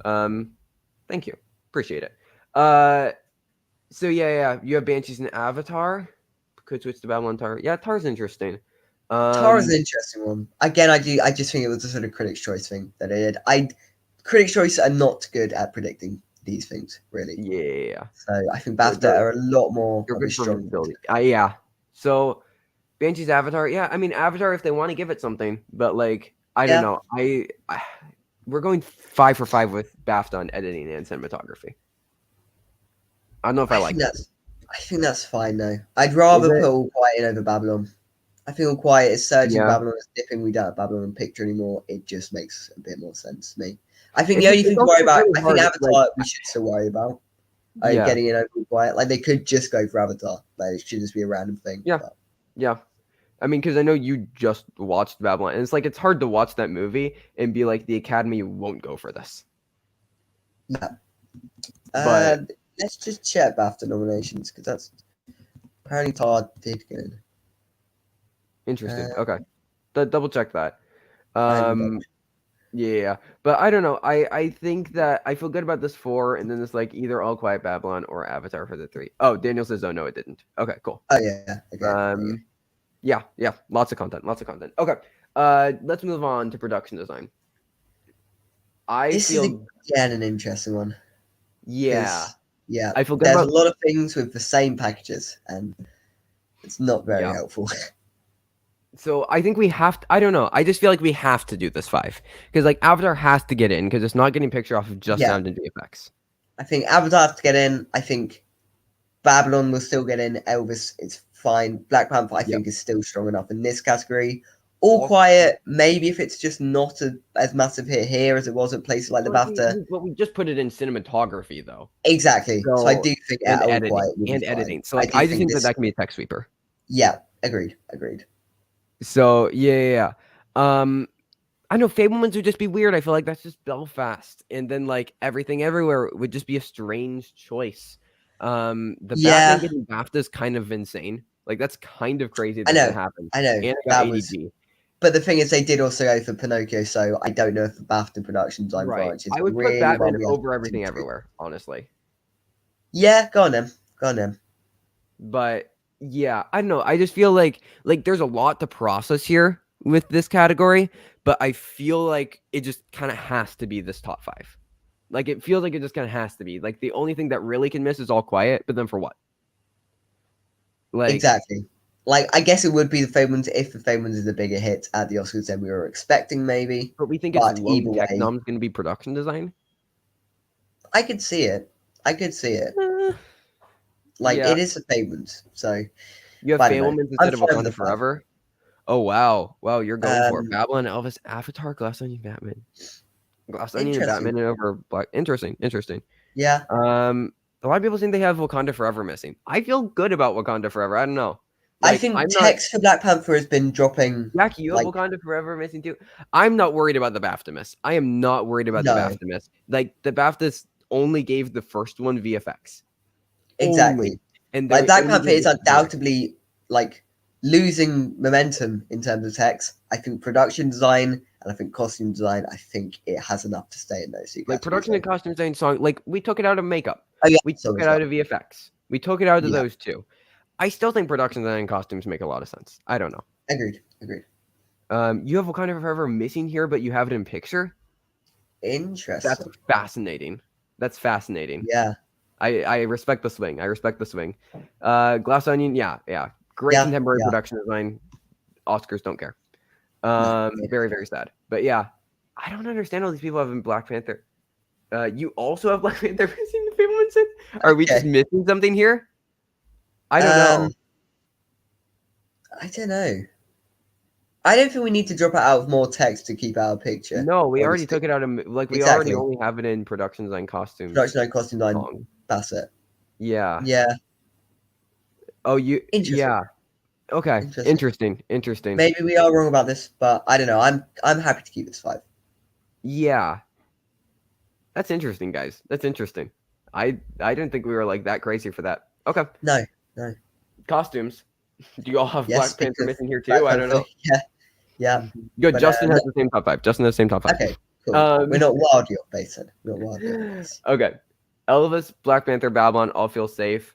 Thank you. Appreciate it. So yeah, you have Banshees and Avatar. Could switch to Babylon Tar. Yeah, Tar's interesting. Tara's an interesting one. Again, I just think it was a sort of Critics' Choice thing that they did. Critics' Choice are not good at predicting these things, really. Yeah. So I think BAFTA are a lot more They're of a good for strong. visibility. Yeah. So Banshee's Avatar, yeah. I mean, Avatar if they want to give it something, but like I don't know. We're going 5 for 5 with BAFTA on editing and cinematography. I don't know if I like that. I think that's fine though. I'd rather put All Quiet in over Babylon. I think All Quiet is surging, Babylon is dipping. We don't have Babylon in picture anymore. It just makes a bit more sense to me. I think the only thing to worry about, I think Avatar we should still worry about. Getting in over All Quiet. Like they could just go for Avatar. Like it should just be a random thing. Yeah. But. Yeah. I mean, because I know you just watched Babylon, and it's like it's hard to watch that movie and be like, the Academy won't go for this. Yeah. But let's just check BAFTA nominations because that's apparently Tar did get in. Interesting. Okay, double check that. Yeah, but I don't know. I think that I feel good about this 4, and then it's like either All Quiet Babylon or Avatar for the 3. Oh, Daniel says, "Oh no, it didn't." Okay, cool. Oh yeah. Okay. Yeah. Lots of content. Okay. Let's move on to production design. This is again an interesting one. Yeah. Yeah. I feel good There's a lot of things with the same packages, and it's not very helpful. So I think we have to, I don't know. I just feel like we have to do this 5 because like Avatar has to get in because it's not getting picture off of just sound and VFX. I think Avatar has to get in. I think Babylon will still get in. Elvis is fine. Black Panther I think is still strong enough in this category. All Quiet, maybe if it's just not as massive hit here as it was at places like the BAFTA. But we just put it in cinematography though. Exactly. So I do think editing. So like I just think that can be a tech sweeper. Yeah, agreed. So yeah. I know Fablemans would just be weird. I feel like that's just Belfast, and then like Everything Everywhere would just be a strange choice. The Batman getting BAFTA is kind of insane. Like that's kind of crazy that happened. I know. And it got ADG. But the thing is, they did also go for Pinocchio, so I don't know if the BAFTA production design branch is I would put Batman over Everything Everywhere, honestly. Yeah, go on then. But yeah, I don't know. I just feel like there's a lot to process here with this category, but I feel like it just kind of has to be this top 5. Like it feels like it just kind of has to be. Like the only thing that really can miss is All Quiet, but then for what? Like exactly. Like I guess it would be the Fablemans if the Fablemans is a bigger hit at the Oscars than we were expecting, maybe. But we think it's low tech nom's going to be production design. I could see it. Like it is the Fablemans, so you have Fablemans instead of Wakanda Forever. Oh wow, you're going for it. Babylon, Elvis, Avatar, Glass Onion, Batman. Glass Onion and Batman over Black. Interesting. Yeah. A lot of people think they have Wakanda Forever missing. I feel good about Wakanda Forever. I don't know. Like, I think text for Black Panther has been dropping. Jackie, you have Wakanda Forever missing too. I'm not worried about the BAFTA miss. I am not worried about the BAFTA miss. Like the BAFTA only gave the first one VFX. Exactly. Only. And like Black Panther is undoubtedly like losing momentum in terms of text. I think production design and I think costume design, I think it has enough to stay in those. Like production and costume design song, like we took it out of makeup. Oh, yeah, we took it out of VFX. We took it out of those two. I still think production design and costumes make a lot of sense. I don't know. Agreed. You have Wakanda Forever missing here, but you have it in picture. Interesting. That's fascinating. Yeah. I respect the swing. Glass Onion, yeah. Great contemporary production design. Oscars don't care. Very, very sad. But yeah, I don't understand all these people having Black Panther. You also have Black Panther missing the Fablemans. Are we just missing something here? I don't know. I don't know. I don't think we need to drop it out of more text to keep our picture. No, we already took it out of we already only have it in production design costumes. Production design costume design. That's it. Yeah. Oh, Interesting. Okay. Interesting. Maybe we are wrong about this, but I don't know. I'm happy to keep this 5. Yeah. That's interesting, guys. That's interesting. I didn't think we were like that crazy for that. Okay. No. Costumes. Do you all have Black Panther missing here too? I don't know. Yeah. Good. But, Justin has the same top 5. Okay. Cool. We're not wildly off base then. Okay. Elvis, Black Panther, Babylon all feel safe.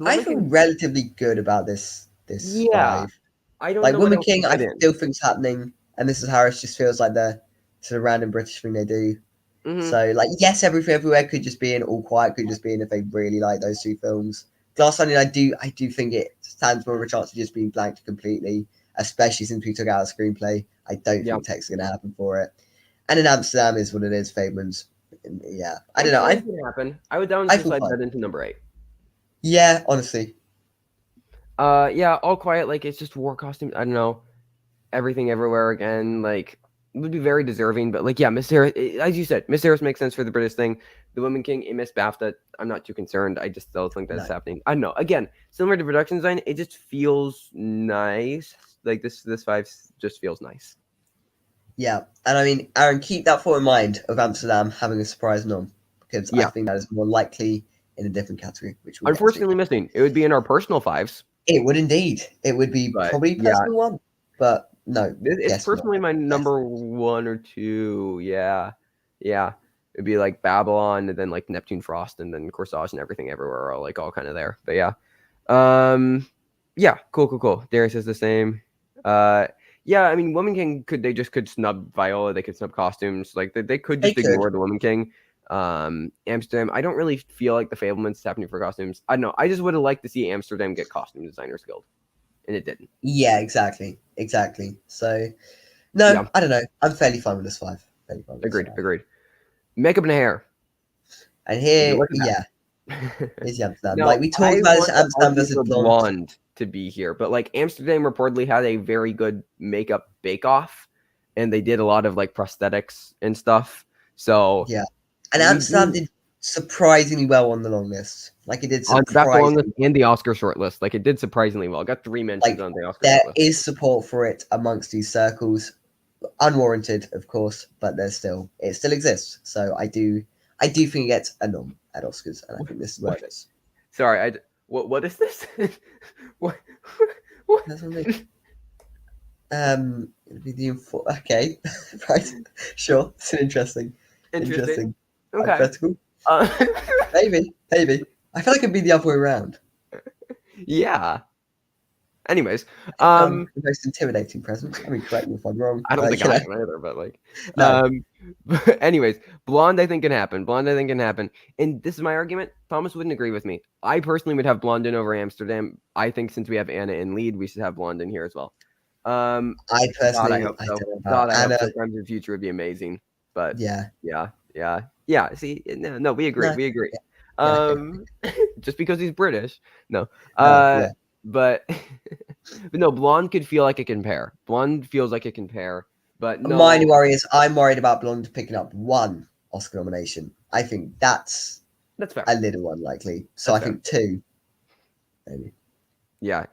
I feel relatively good about this 5. I don't Like know what Woman else to King, I put in. still think's happening, and Mrs. Harris just feels like the sort of random British thing they do. Mm-hmm. So, like, yes, Everything Everywhere could just be in All Quiet, could just be in if they really like those two films. Glass Onion, I do think it stands more of a chance of just being blanked completely, especially since we took out a screenplay. I don't Yeah. think text is going to happen for it. And in Amsterdam is what it is, Fablemans. Yeah, I don't know. Amsterdam can happen. I would down I to feel slide fine. that into number 8. Yeah, honestly. Yeah, All Quiet, like it's just war costumes. I don't know. Everything Everywhere again, like would be very deserving, but like yeah, Miss Harris, as you said, Miss Harris makes sense for the British thing. The Woman King, it missed BAFTA. I'm not too concerned. I just still think that's No. happening. I don't know. Again, similar to production design, it just feels nice. Like this 5 just feels nice. Yeah, and I mean, Aaron, keep that thought in mind of Amsterdam having a surprise nom, because I Yeah. think that is more likely in a different category, which we'll get to. Unfortunately missing. It would be in our personal 5s. It would indeed. It would be But probably yeah, personal one, but no, it's guess not. personally my number 1 or 2. Yeah. Yeah. It'd be like Babylon and then like Neptune Frost and then Corsage and Everything Everywhere are like all kind of there. But yeah. Yeah, cool. Darius is the same. Yeah, I mean, Woman King could snub Viola, they could snub costumes, like they could They just could. ignore the Woman King. Amsterdam, I don't really feel like the Fablemans happening for costumes. I don't know. I just would have liked to see Amsterdam get Costume Designers Guild, and it didn't. Yeah, exactly. So, no, Yeah, I don't know. I'm fairly fine with this 5. Fairly fine with this 5. agreed. Makeup and hair. And Would you here, look yeah, at that? is the Amsterdam. Now, Like we talked I about this want to Amsterdam argue versus for Blonde. Blonde to be here, but like Amsterdam reportedly had a very good makeup bake-off, and they did a lot of like prosthetics and stuff. So Yeah, and Amsterdam did surprisingly well on the long list. Like it did on the BAFTA long list surprisingly. and the Oscar shortlist, like it did surprisingly well. It got 3 mentions Like on the Oscar there shortlist. is support for it amongst these circles, unwarranted, of course, but it still exists. So I do think it gets a nom at Oscars, and I think this is where it is. Sorry, what is this? what? That's what I mean. It'd be the okay, right, sure. It's an interesting. Okay. Hypothetical. Maybe. I feel like it'd be the other way around. Yeah. Anyways, The most intimidating presence. I mean, correct me if I'm wrong. I don't think I can either, but like, no. Anyways, Blonde I think can happen. And this is my argument. Thomas wouldn't agree with me. I personally would have Blonde in over Amsterdam. I think since we have Anna in lead, we should have Blonde in here as well. I personally, I hope so. I hope so. Crimes of the Future would be amazing. But yeah. See, no, we agree. Yeah. Just because he's British, no. Yeah. But no, Blonde could feel like it can pair. Blonde feels like it can pair, but no. My only worry is I'm worried about Blonde picking up 1 Oscar nomination. I think that's fair. A little unlikely. So I think 2, maybe. Yeah.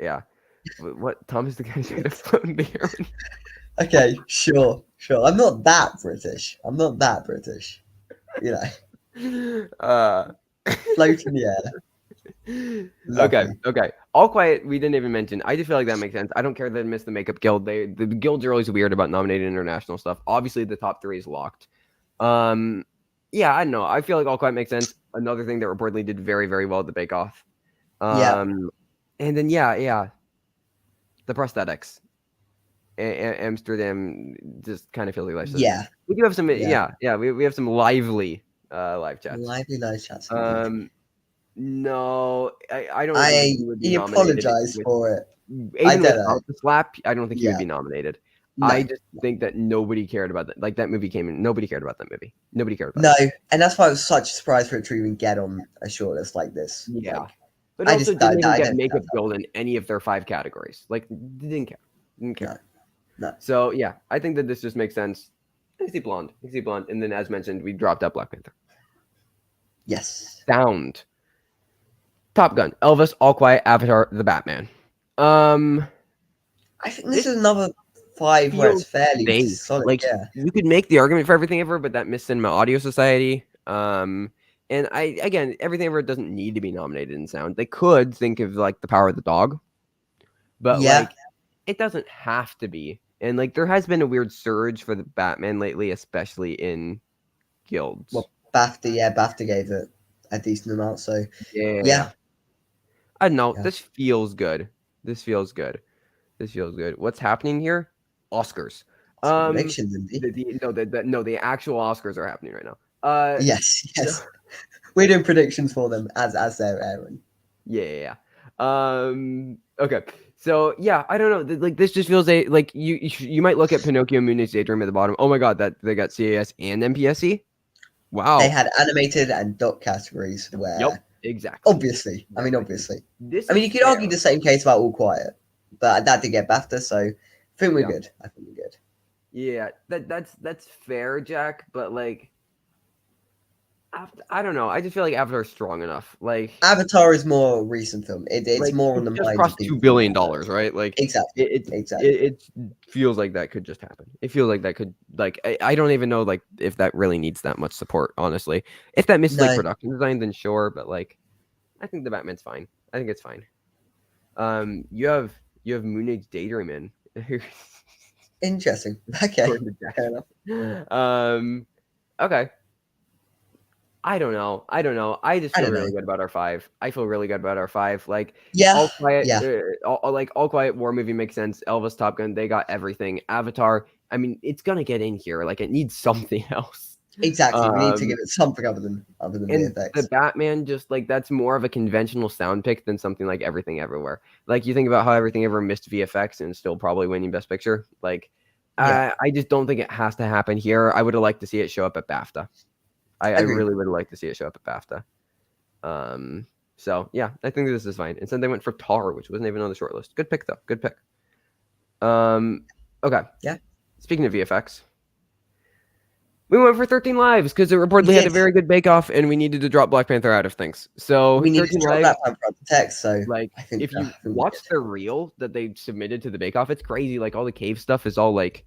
What Tom is the guy who's gonna float the heroin? Okay, sure. I'm not that British. You know. Float in the air. Okay. All Quiet, we didn't even mention. I just feel like that makes sense. I don't care that they missed the makeup guild. The guilds are always weird about nominating international stuff. Obviously, the top 3 is locked. Yeah, I don't know. I feel like All Quiet makes sense. Another thing that reportedly did very, very well at the Bake Off. And then yeah, the prosthetics. Amsterdam just kind of feels like life. Yeah, we do have some. Yeah. We have some lively live chats. Lively live chats. No, I don't think he would be nominated. Apologize for it. Even without the slap, I don't think he would be nominated. No. I just think that nobody cared about that. Like that movie came in, nobody cared about that movie. Nobody cared about it. No, and that's why it was such a surprise for it to even get on a shortlist like this. Yeah, like, but also didn't even get makeup guild in any of their 5 categories. Like didn't care. No. So yeah, I think that this just makes sense. I see Blonde, and then as mentioned, we dropped out Black Panther. Yes. Sound. Top Gun, Elvis, All Quiet, Avatar, The Batman. I think this is another 5 where it's fairly solid. Like you could make the argument for Everything Ever, but that missed Cinema Audio Society. And Everything Ever doesn't need to be nominated in sound. They could think of like The Power of the Dog, but like it doesn't have to be. And like there has been a weird surge for the Batman lately, especially in guilds. Well, BAFTA gave it a decent amount. So yeah. I don't know. Yeah. This feels good. This feels good. What's happening here? Oscars. Predictions, indeed. The actual Oscars are happening right now. Yes. We're doing predictions for them as they're airing. Yeah. Okay. So yeah, I don't know. Like this just feels like you might look at Pinocchio, Moonage Daydream at the bottom. Oh my god, that they got CAS and MPSC. Wow. They had animated and dot categories where. Yep. Exactly. Obviously. I mean, obviously. This I mean, you could argue the same case about All Quiet, but that did get BAFTA, so I think we're good. I think we're good. Yeah, that's fair, Jack. But like, I don't know. I just feel like Avatar's strong enough. Like Avatar is more recent film. It's like, more on the minds of people. $2 billion, right? Like exactly. It feels like that could just happen. It feels like that could I don't even know like if that really needs that much support. Honestly, if that misses like production design, then sure. But like, I think the Batman's fine. I think it's fine. You have Moonage Daydream in. Interesting. Okay. Fair enough. Okay. I don't know. I just feel really good about our 5. I feel really good about our 5. Like All Quiet, All Quiet war movie makes sense. Elvis, Top Gun, they got everything. Avatar, I mean, it's gonna get in here. Like it needs something else. Exactly. We need to give it something other than VFX. The Batman, just like that's more of a conventional sound pick than something like Everything Everywhere. Like you think about how Everything Everywhere missed VFX and still probably winning Best Picture. Like I just don't think it has to happen here. I would have liked to see it show up at BAFTA. I really would like to see it show up at BAFTA. So yeah, I think this is fine. Instead, they went for Tar, which wasn't even on the short list. Good pick though. Good pick. Okay. Yeah. Speaking of VFX, we went for 13 Lives because it reportedly had a very good bake-off, and we needed to drop Black Panther out of things. So we needed to drop Black Panther out of the text. So like, if you watch the reel that they submitted to the bake-off, it's crazy. Like all the cave stuff is all like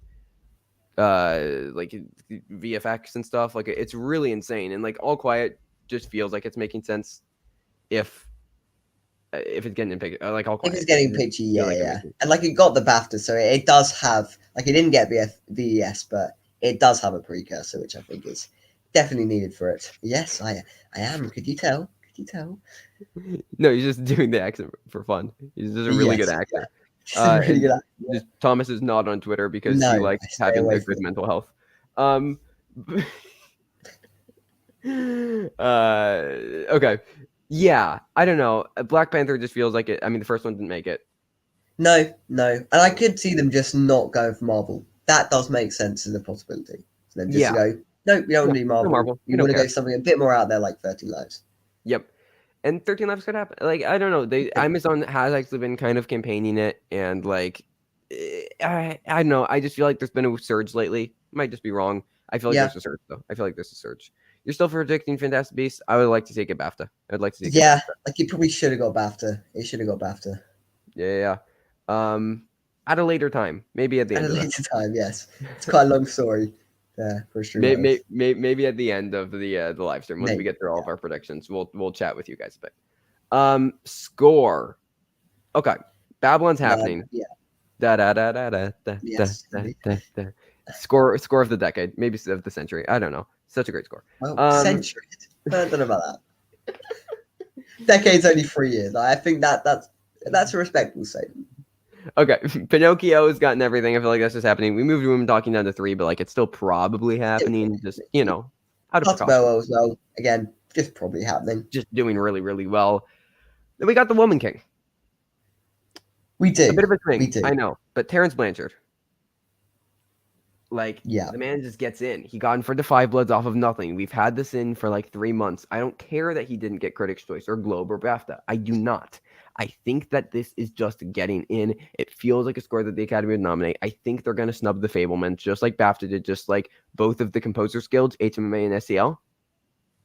VFX and stuff. Like it's really insane, and like All Quiet just feels like it's making sense if it's getting picked, like All Quiet. If it's getting pitchy, yeah. And like it got the BAFTA, so it does have like it didn't get VES, but it does have a precursor, which I think is definitely needed for it. Yes, I am. Could you tell? No, he's just doing the accent for fun. He's just a really good actor. Really good actor. Just Thomas is not on Twitter because he likes having good mental health. Okay. Yeah, I don't know. Black Panther just feels like it. I mean, the first one didn't make it. No. And I could see them just not going for Marvel. That does make sense as a possibility. So then just go, no, we don't want to do Marvel. You want to go something a bit more out there like 13 Lives. Yep. And 13 Lives could happen. Like, I don't know. Amazon has actually been kind of campaigning it. And like, I don't know. I just feel like there's been a surge lately. Might just be wrong. I feel like there's a surge, though. I feel like there's a surge. You're still predicting Fantastic Beasts? I would like to see it get BAFTA. I'd like to see it get BAFTA. Like it probably should have got BAFTA. It should have got BAFTA. Yeah. At a later time. Maybe at the end of later time, yes. It's quite a long story. For sure. Maybe at the end of the live stream, once we get through all of our predictions, we'll chat with you guys a bit. Score. Okay. Babylon's happening. Yes. Score of the decade, maybe of the century. I don't know. Such a great score. Century. I don't know about that. Decade's only 3 years. I think that's a respectable statement. Okay, Pinocchio has gotten everything. I feel like that's just happening. We moved Women Talking down to 3, but like it's still probably happening. Just out of Bell as well. Again, just probably happening. Just doing really, really well. Then we got the Woman King. We do. A bit of a thing. I know, but Terrence Blanchard. Like, the man just gets in. He got in for the Five Bloods off of nothing. We've had this in for like 3 months. I don't care that he didn't get Critics' Choice or Globe or BAFTA. I do not. I think that this is just getting in. It feels like a score that the Academy would nominate. I think they're going to snub the Fabelmans, just like BAFTA did, just like both of the Composers Guilds, HMMA and SEL.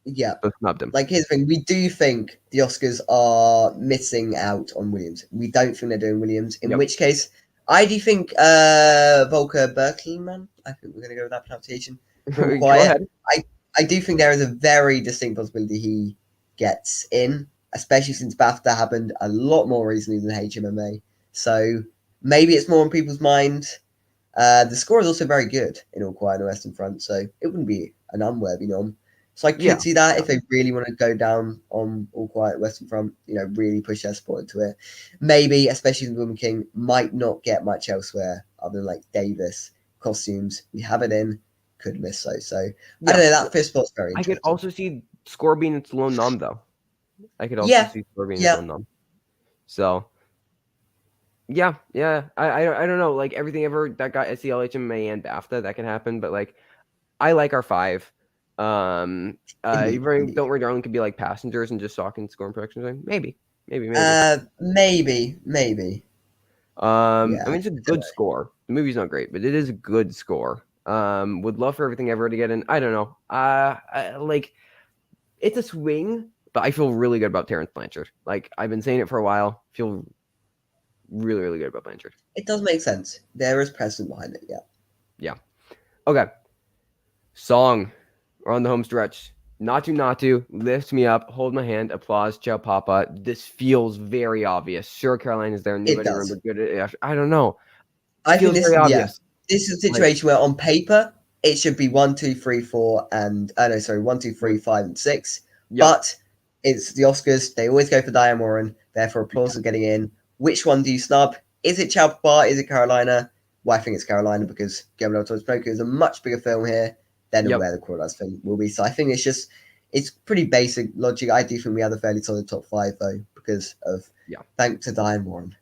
Yeah. Both snubbed him. Like, here's the thing. We do think the Oscars are missing out on Williams. We don't think they're doing Williams, in which case, I do think Volker Berkelman, I think we're going to go with that pronunciation. Go ahead. I do think there is a very distinct possibility he gets in, especially since BAFTA happened a lot more recently than HMMA. So maybe it's more on people's mind. The score is also very good in All Quiet on the Western Front, so it wouldn't be an unworthy nom. So I could see that if they really want to go down on All Quiet Western Front, really push their support into it. Maybe, especially the Woman King, might not get much elsewhere other than like Davis costumes. We have it in, could miss so. So I don't know. That fifth spot's very interesting. I could also see Score being its lone nom though. I could also see Score being its lone nom. So yeah. I don't know. Like everything ever that got SCL, HMA, and BAFTA, that can happen. But like, I like our 5. Don't Worry Darling could be like Passengers and just Sock and Score and Production. Maybe. Maybe. I mean, it's a good score. The movie's not great, but it is a good score. Would love for Everything Ever to get in. I don't know. Like, it's a swing, but I feel really good about Terrence Blanchard. Like, I've been saying it for a while. Feel really, really good about Blanchard. It does make sense. There is precedent behind it. Yeah. Okay. Song. We're on the home stretch. Natu, Lift Me Up, Hold My Hand, Applause, Ciao Papa. This feels very obvious. Sure, Carolina's there. Nobody remembered good. I don't know. I think this, obvious. This is a situation where on paper it should be 1, 2, 3, 4, and 1, 2, 3, 5, and 6. Yep. But it's the Oscars. They always go for Diane Warren. Therefore, applause is getting in. Which one do you snub? Is it Ciao Papa? Is it Carolina? Well, I think it's Carolina because Guillermo del Toro's Pinocchio is a much bigger film here than where the Crawdads film will be. So I think it's pretty basic logic. I do think we have a fairly solid top 5 though because of thanks to Diane Warren.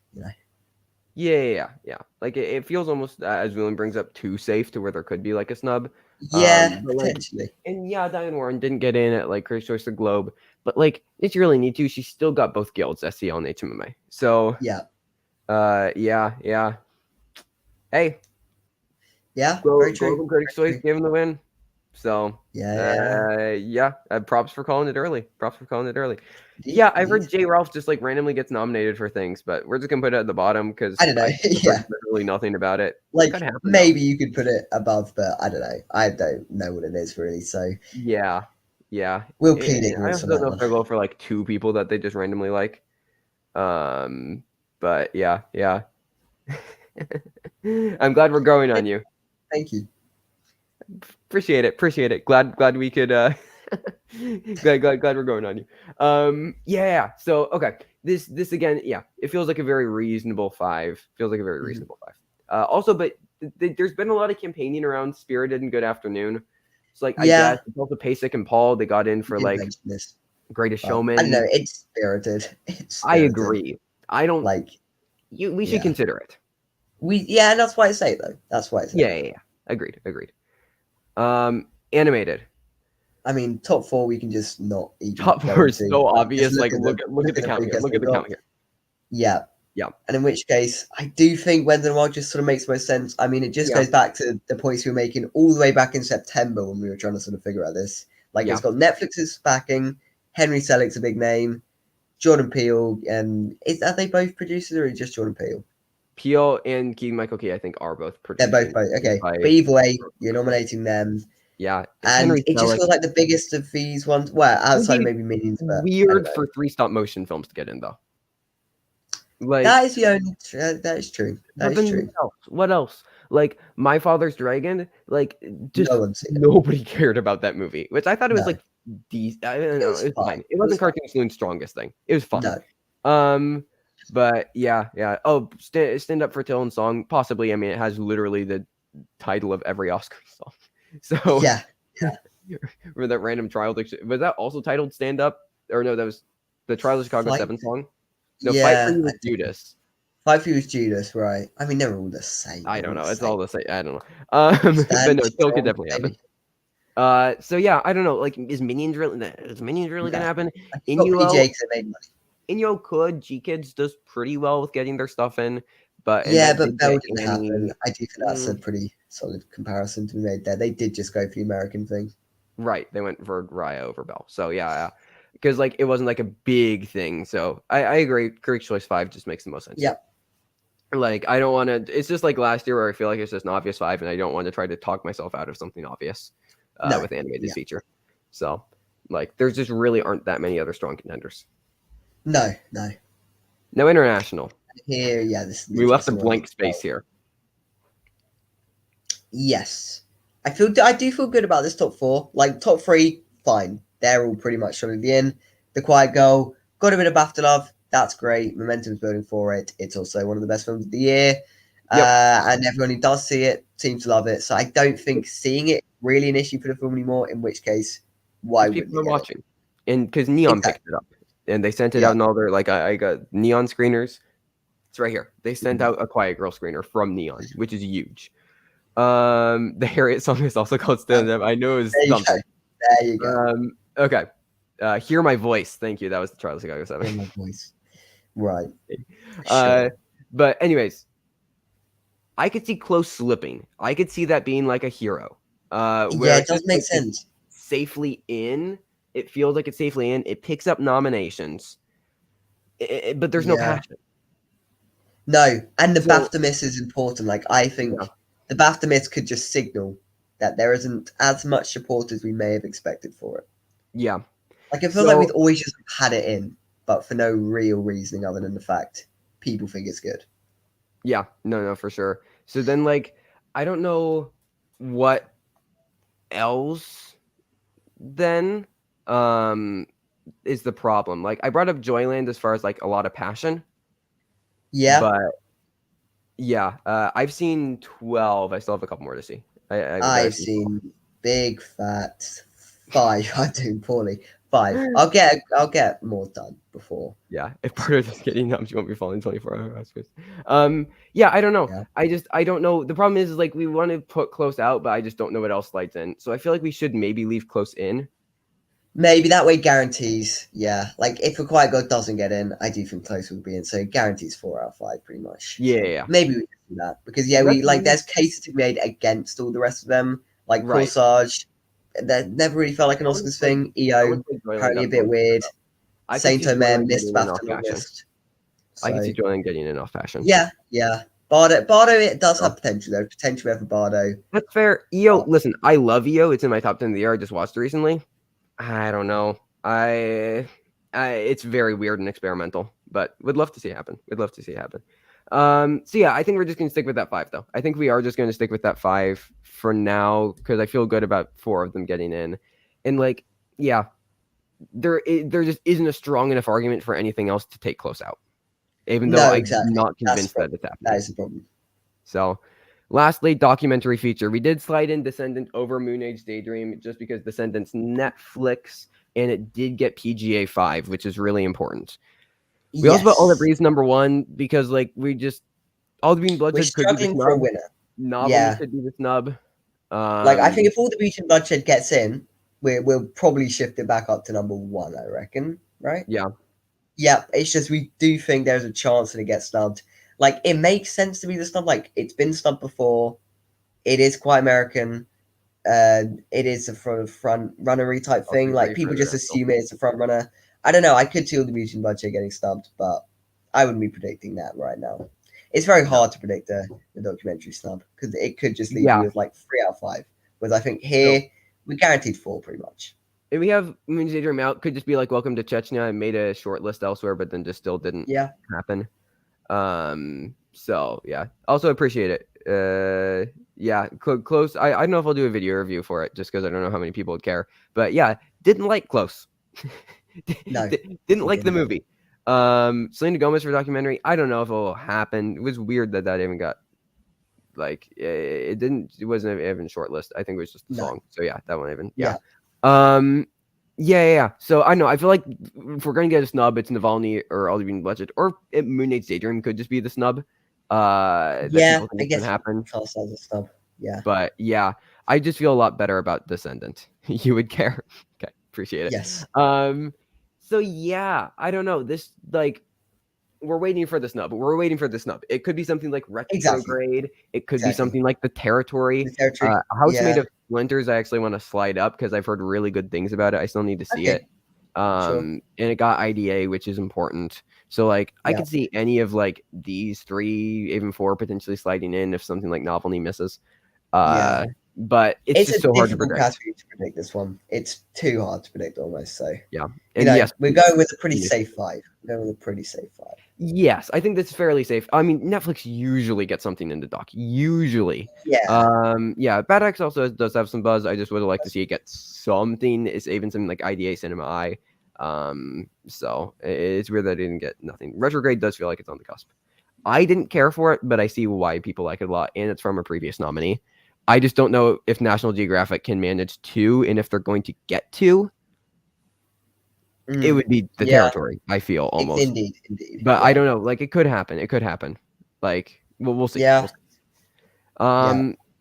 Yeah. Like it feels almost, as William brings up, too safe to where there could be like a snub. Potentially. And Diane Warren didn't get in at like Critics' Choice the Globe, but like if you really need to, she's still got both guilds, SCL and HMMA. So Hey. Very true. Globe and Critics' Choice gave him the win. So props for calling it early. I've heard J. Ralph just like randomly gets nominated for things, but we're just gonna put it at the bottom because I don't know. Really nothing about it. Like maybe you could put it above, but I don't know. I don't know what it is really. So yeah. We'll plead it. I also don't know if they'll go for like 2 people that they just randomly like. But yeah. I'm glad we're growing on you. Thank you. Appreciate it. Glad we could glad we're going on you. So okay. This again, it feels like a very reasonable 5. Also, but there's been a lot of campaigning around Spirited and Good Afternoon. So like I guess it's also Pasek and Paul, they got in for like Greatest Showman. I don't know, it's Spirited. I agree. I don't like we should consider it. That's why I say it though. That's why I say Yeah. Agreed. Animated. I mean, top 4 we can just not even. Top 4 is so obvious. Like look at the count here. Look at the count here. Yeah. And in which case, I do think When the Wild just sort of makes most sense. I mean, it just goes back to the points we were making all the way back in September when we were trying to sort of figure out this. Like it's got Netflix's backing. Henry Selick's a big name. Jordan Peele, and are they both producers or just Jordan Peele? Peele and Keegan-Michael Key, I think, are both producers. They're both okay. But either way, you're nominating them. Yeah, and it just feels like the biggest of these ones. Well, outside of maybe Minions, but weird for 3 stop-motion films to get in though. Like that is the only. That is true. That is true. What else? Like My Father's Dragon. Like just nobody cared about that movie, which I thought it was like decent. I don't know. It was fine. It wasn't Cartoon Saloon's strongest thing. It was fun. No. But yeah. Oh, Stand Up for Till and Song, possibly. I mean, it has literally the title of every Oscar song. So yeah. Remember that random trial? Was that also titled Stand Up? Or no, that was the Trial of Chicago 7 song. No, Fight for You was Judas. Fight for You was Judas, right? I mean, they're all the same. I don't know. It's all the same. I don't know. But no, still could definitely happen. So yeah, I don't know. Like, is Minions really gonna happen? Inyo could. G-Kids does pretty well with getting their stuff in, but but Bell didn't happen. I do think that's a pretty solid comparison to be made there. They did just go for the American thing, right? They went for Raya over Bell. So yeah, because like it wasn't like a big thing. So I agree. Critics' Choice 5 just makes the most sense. Yeah. Like I don't want to. It's just like last year where I feel like it's just an obvious 5, and I don't want to try to talk myself out of something obvious with animated feature. So like, there's just really aren't that many other strong contenders. No international. Here, we left a blank space here. Yes, I do feel good about this top 4. Like top 3, fine. They're all pretty much solidly in. The Quiet Girl got a bit of BAFTA love. That's great. Momentum's building for it. It's also one of the best films of the year. Yep. And everyone who does see it seems to love it. So I don't think seeing it really an issue for the film anymore. In which case, why wouldn't people are you get watching? And because Neon picked it up, and they sent it out in all their I got Neon screeners. It's right here. They sent out a Quiet Girl screener from Neon, which is huge. The Harriet song is also called Stand Up. I know it's something. There you go. Okay. Hear My Voice. Thank you. That was the Charlie Chicago 7. Hear My Voice. Right. But anyways, I could see Close slipping. I could see that being like a hero. It does make sense. Safely in. It feels like it's safely in. It picks up nominations. But there's no passion. No, and the BAFTA miss is important. Like, I think the BAFTA miss could just signal that there isn't as much support as we may have expected for it. Yeah. Like, I feel like we've always just had it in, but for no real reasoning other than the fact people think it's good. Yeah, no, for sure. So then, like, I don't know what else then is the problem. Like, I brought up Joyland as far as like a lot of passion. Yeah. But yeah, I've seen 12. I still have a couple more to see. I've seen big fat 5. I'm doing poorly. 5. I'll get more done before. Yeah, if part of this getting numbed, you won't be following 24 hours. Yeah, I don't know. Yeah. I don't know. The problem is like we want to put Close out, but I just don't know what else slides in. So I feel like we should maybe leave Close in. Maybe that way guarantees, like if a Quiet Girl doesn't get in, I do think Close will be in, so guarantees 4 out of 5 pretty much. Yeah. Maybe we can do that because we like there's cases to be made against all the rest of them, like Corsage. That never really felt like an Oscars thing. EO apparently a bit weird. Saint Omer missed BAFTA list. I can see Joyland getting in off passion. Yeah. Bardo, it does have potential though. Potential there for Bardo. That's fair. EO, listen, I love EO. It's in my top 10 of the year. I just watched it recently. I don't know. It's very weird and experimental, but would love to see it happen. So yeah, I think we're just gonna stick with that 5 though. I think we are just gonna stick with that 5 for now because I feel good about 4 of them getting in, and like there just isn't a strong enough argument for anything else to take Close out, even though I'm not convinced that it's happening. That is the problem. So. Lastly, documentary feature. We did slide in Descendant over Moon Age Daydream just because Descendant's Netflix and it did get PGA 5, which is really important. We also put All That Breathes number 1 because like we just All the Bean Bloodshed could be the snub. For a winner. Novel could be the snub. Like I think if All the Beach and Bloodshed gets in, we'll probably shift it back up to number 1. I reckon, right? Yeah. It's just we do think there's a chance that it gets snubbed. Like, it makes sense to be the snub. Like, it's been snubbed before. It is quite American. It is a front runnery type thing. Like, people just assume it's a front runner. I don't know. I could see All the Beach and Bloodshed getting snubbed, but I wouldn't be predicting that right now. It's very hard to predict the documentary snub because it could just leave you with like 3 out of 5. Whereas I think here, we're guaranteed 4 pretty much. If we have Moon Age Daydream out, could just be like Welcome to Chechnya. I made a short list elsewhere, but then just still didn't happen. So yeah, also appreciate it. Close. I don't know if I'll do a video review for it just because I don't know how many people would care. But yeah, didn't like Close. No, didn't like the movie. Selena Gomez for documentary. I don't know if it will happen. It was weird that even got like it didn't. It wasn't even shortlist. I think it was just a song. So yeah, that one even. Yeah. So I know. I feel like if we're gonna get a snub, it's Navalny or All the Bean Bloodshed, or Moon Age Daydream could just be the snub. I guess happen. Also as a snub. Yeah. But yeah, I just feel a lot better about Descendant. You would care. Okay, appreciate it. Yes. So yeah, I don't know. This like we're waiting for the snub. It could be something like Retrograde. It could be something like The Territory. House Made of Splinters. I actually want to slide up because I've heard really good things about it. I still need to see it. And it got IDA, which is important. So like I could see any of like these 3, even 4 potentially sliding in if something like Novelty misses. but it's just so hard to predict. Category to predict this one. It's too hard to predict almost. So yeah, and yes, we're going with a pretty safe 5. We're going with a pretty safe 5. Yes, I think that's fairly safe. I mean, Netflix usually gets something in the dock. Usually. Yeah. Bad X also does have some buzz. I just would like to see it get something. It's even something like IDA Cinema Eye. So it's weird that it didn't get nothing. Retrograde does feel like it's on the cusp. I didn't care for it, but I see why people like it a lot, and it's from a previous nominee. I just don't know if National Geographic can manage 2, and if they're going to get 2. It would be the territory, I feel, almost. Indeed. But I don't know. Like, it could happen. It could happen. Like, we'll see. Yeah.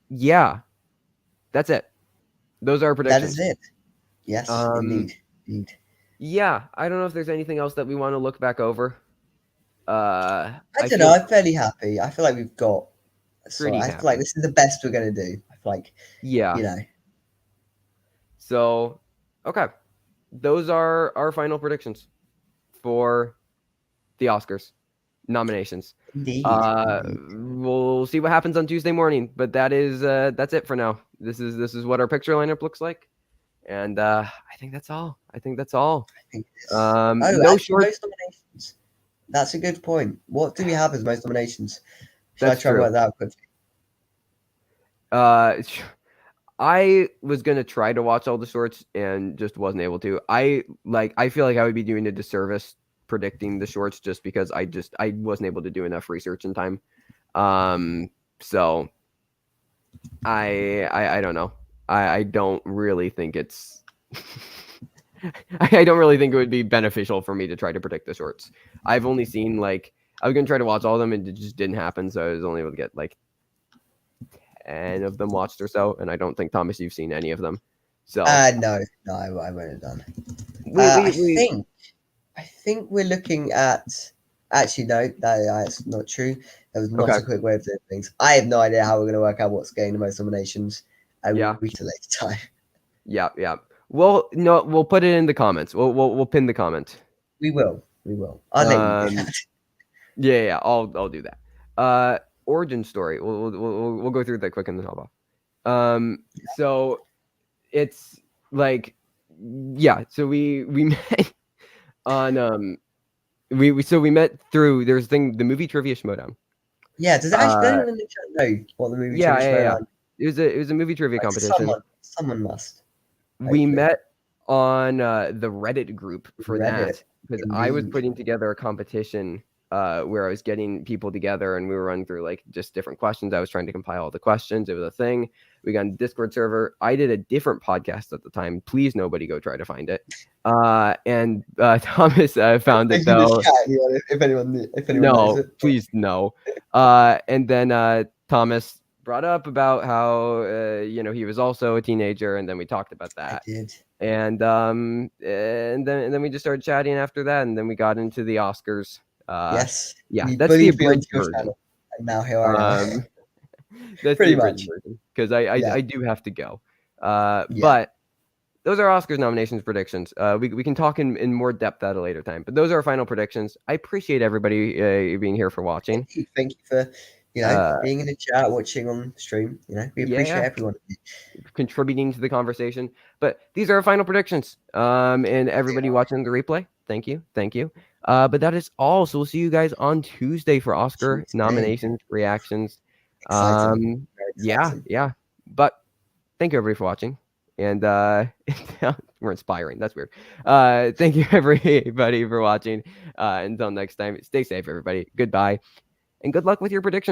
Yeah. That's it. Those are our predictions. That is it. Yes, indeed. Yeah. I don't know if there's anything else that we want to look back over. I don't know. I'm fairly happy. I feel like we've got. I feel like this is the best we're going to do. I feel like. Yeah. You know. So, okay. Those are our final predictions for the Oscars nominations. Indeed. We'll see what happens on Tuesday morning, but that's it for now. This is what our picture lineup looks like, and I think that's all. No short most nominations. That's a good point. What do we have as most nominations? Should I try and work that out quickly? I was gonna try to watch all the shorts and just wasn't able to. I feel like I would be doing a disservice predicting the shorts just because I wasn't able to do enough research in time. So I don't know. I don't really think it's I don't really think it would be beneficial for me to try to predict the shorts. I've only seen I was gonna try to watch all of them and it just didn't happen, so I was only able to get 10 of them watched or so, and I don't think, Thomas, you've seen any of them. So no, I won't have done. I think we're looking at. Actually, no, that's not true. That was not a quick way of doing things. I have no idea how we're going to work out what's getting the most nominations. We'll reach a later time. Yeah. Well, no, we'll put it in the comments. We'll pin the comment. We will. I'll let you do that. Yeah. I'll do that. Origin story. We'll go through that quick and then hop off. So it's so we met on we met through the movie Trivia Schmodown. Yeah, does anyone in the chat know what the movie Trivia Schmodown? It was a movie trivia competition. Someone must. We met on the Reddit group for that because I was putting together a competition where I was getting people together and we were running through just different questions. I was trying to compile all the questions. It was a thing. We got on the Discord server. I did a different podcast at the time. Please, nobody go try to find it. And Thomas found it though. If anyone knows it. Please no. And then Thomas brought up about how he was also a teenager, and then we talked about that. I did. And then we just started chatting after that, and then we got into the Oscars. Yes. Yeah, that's the abridged version. And now here I am. That's pretty much because I do have to go. But those are Oscars nominations predictions. We can talk in more depth at a later time. But those are our final predictions. I appreciate everybody being here for watching. Thank you for being in the chat, watching on stream. We appreciate everyone contributing to the conversation. But these are our final predictions. And everybody watching the replay, thank you. But that is all. So we'll see you guys on Tuesday for Oscar nominations, reactions. Yeah. But thank you everybody for watching. And we're inspiring. That's weird. Thank you everybody for watching. Until next time, stay safe, everybody. Goodbye. And good luck with your predictions.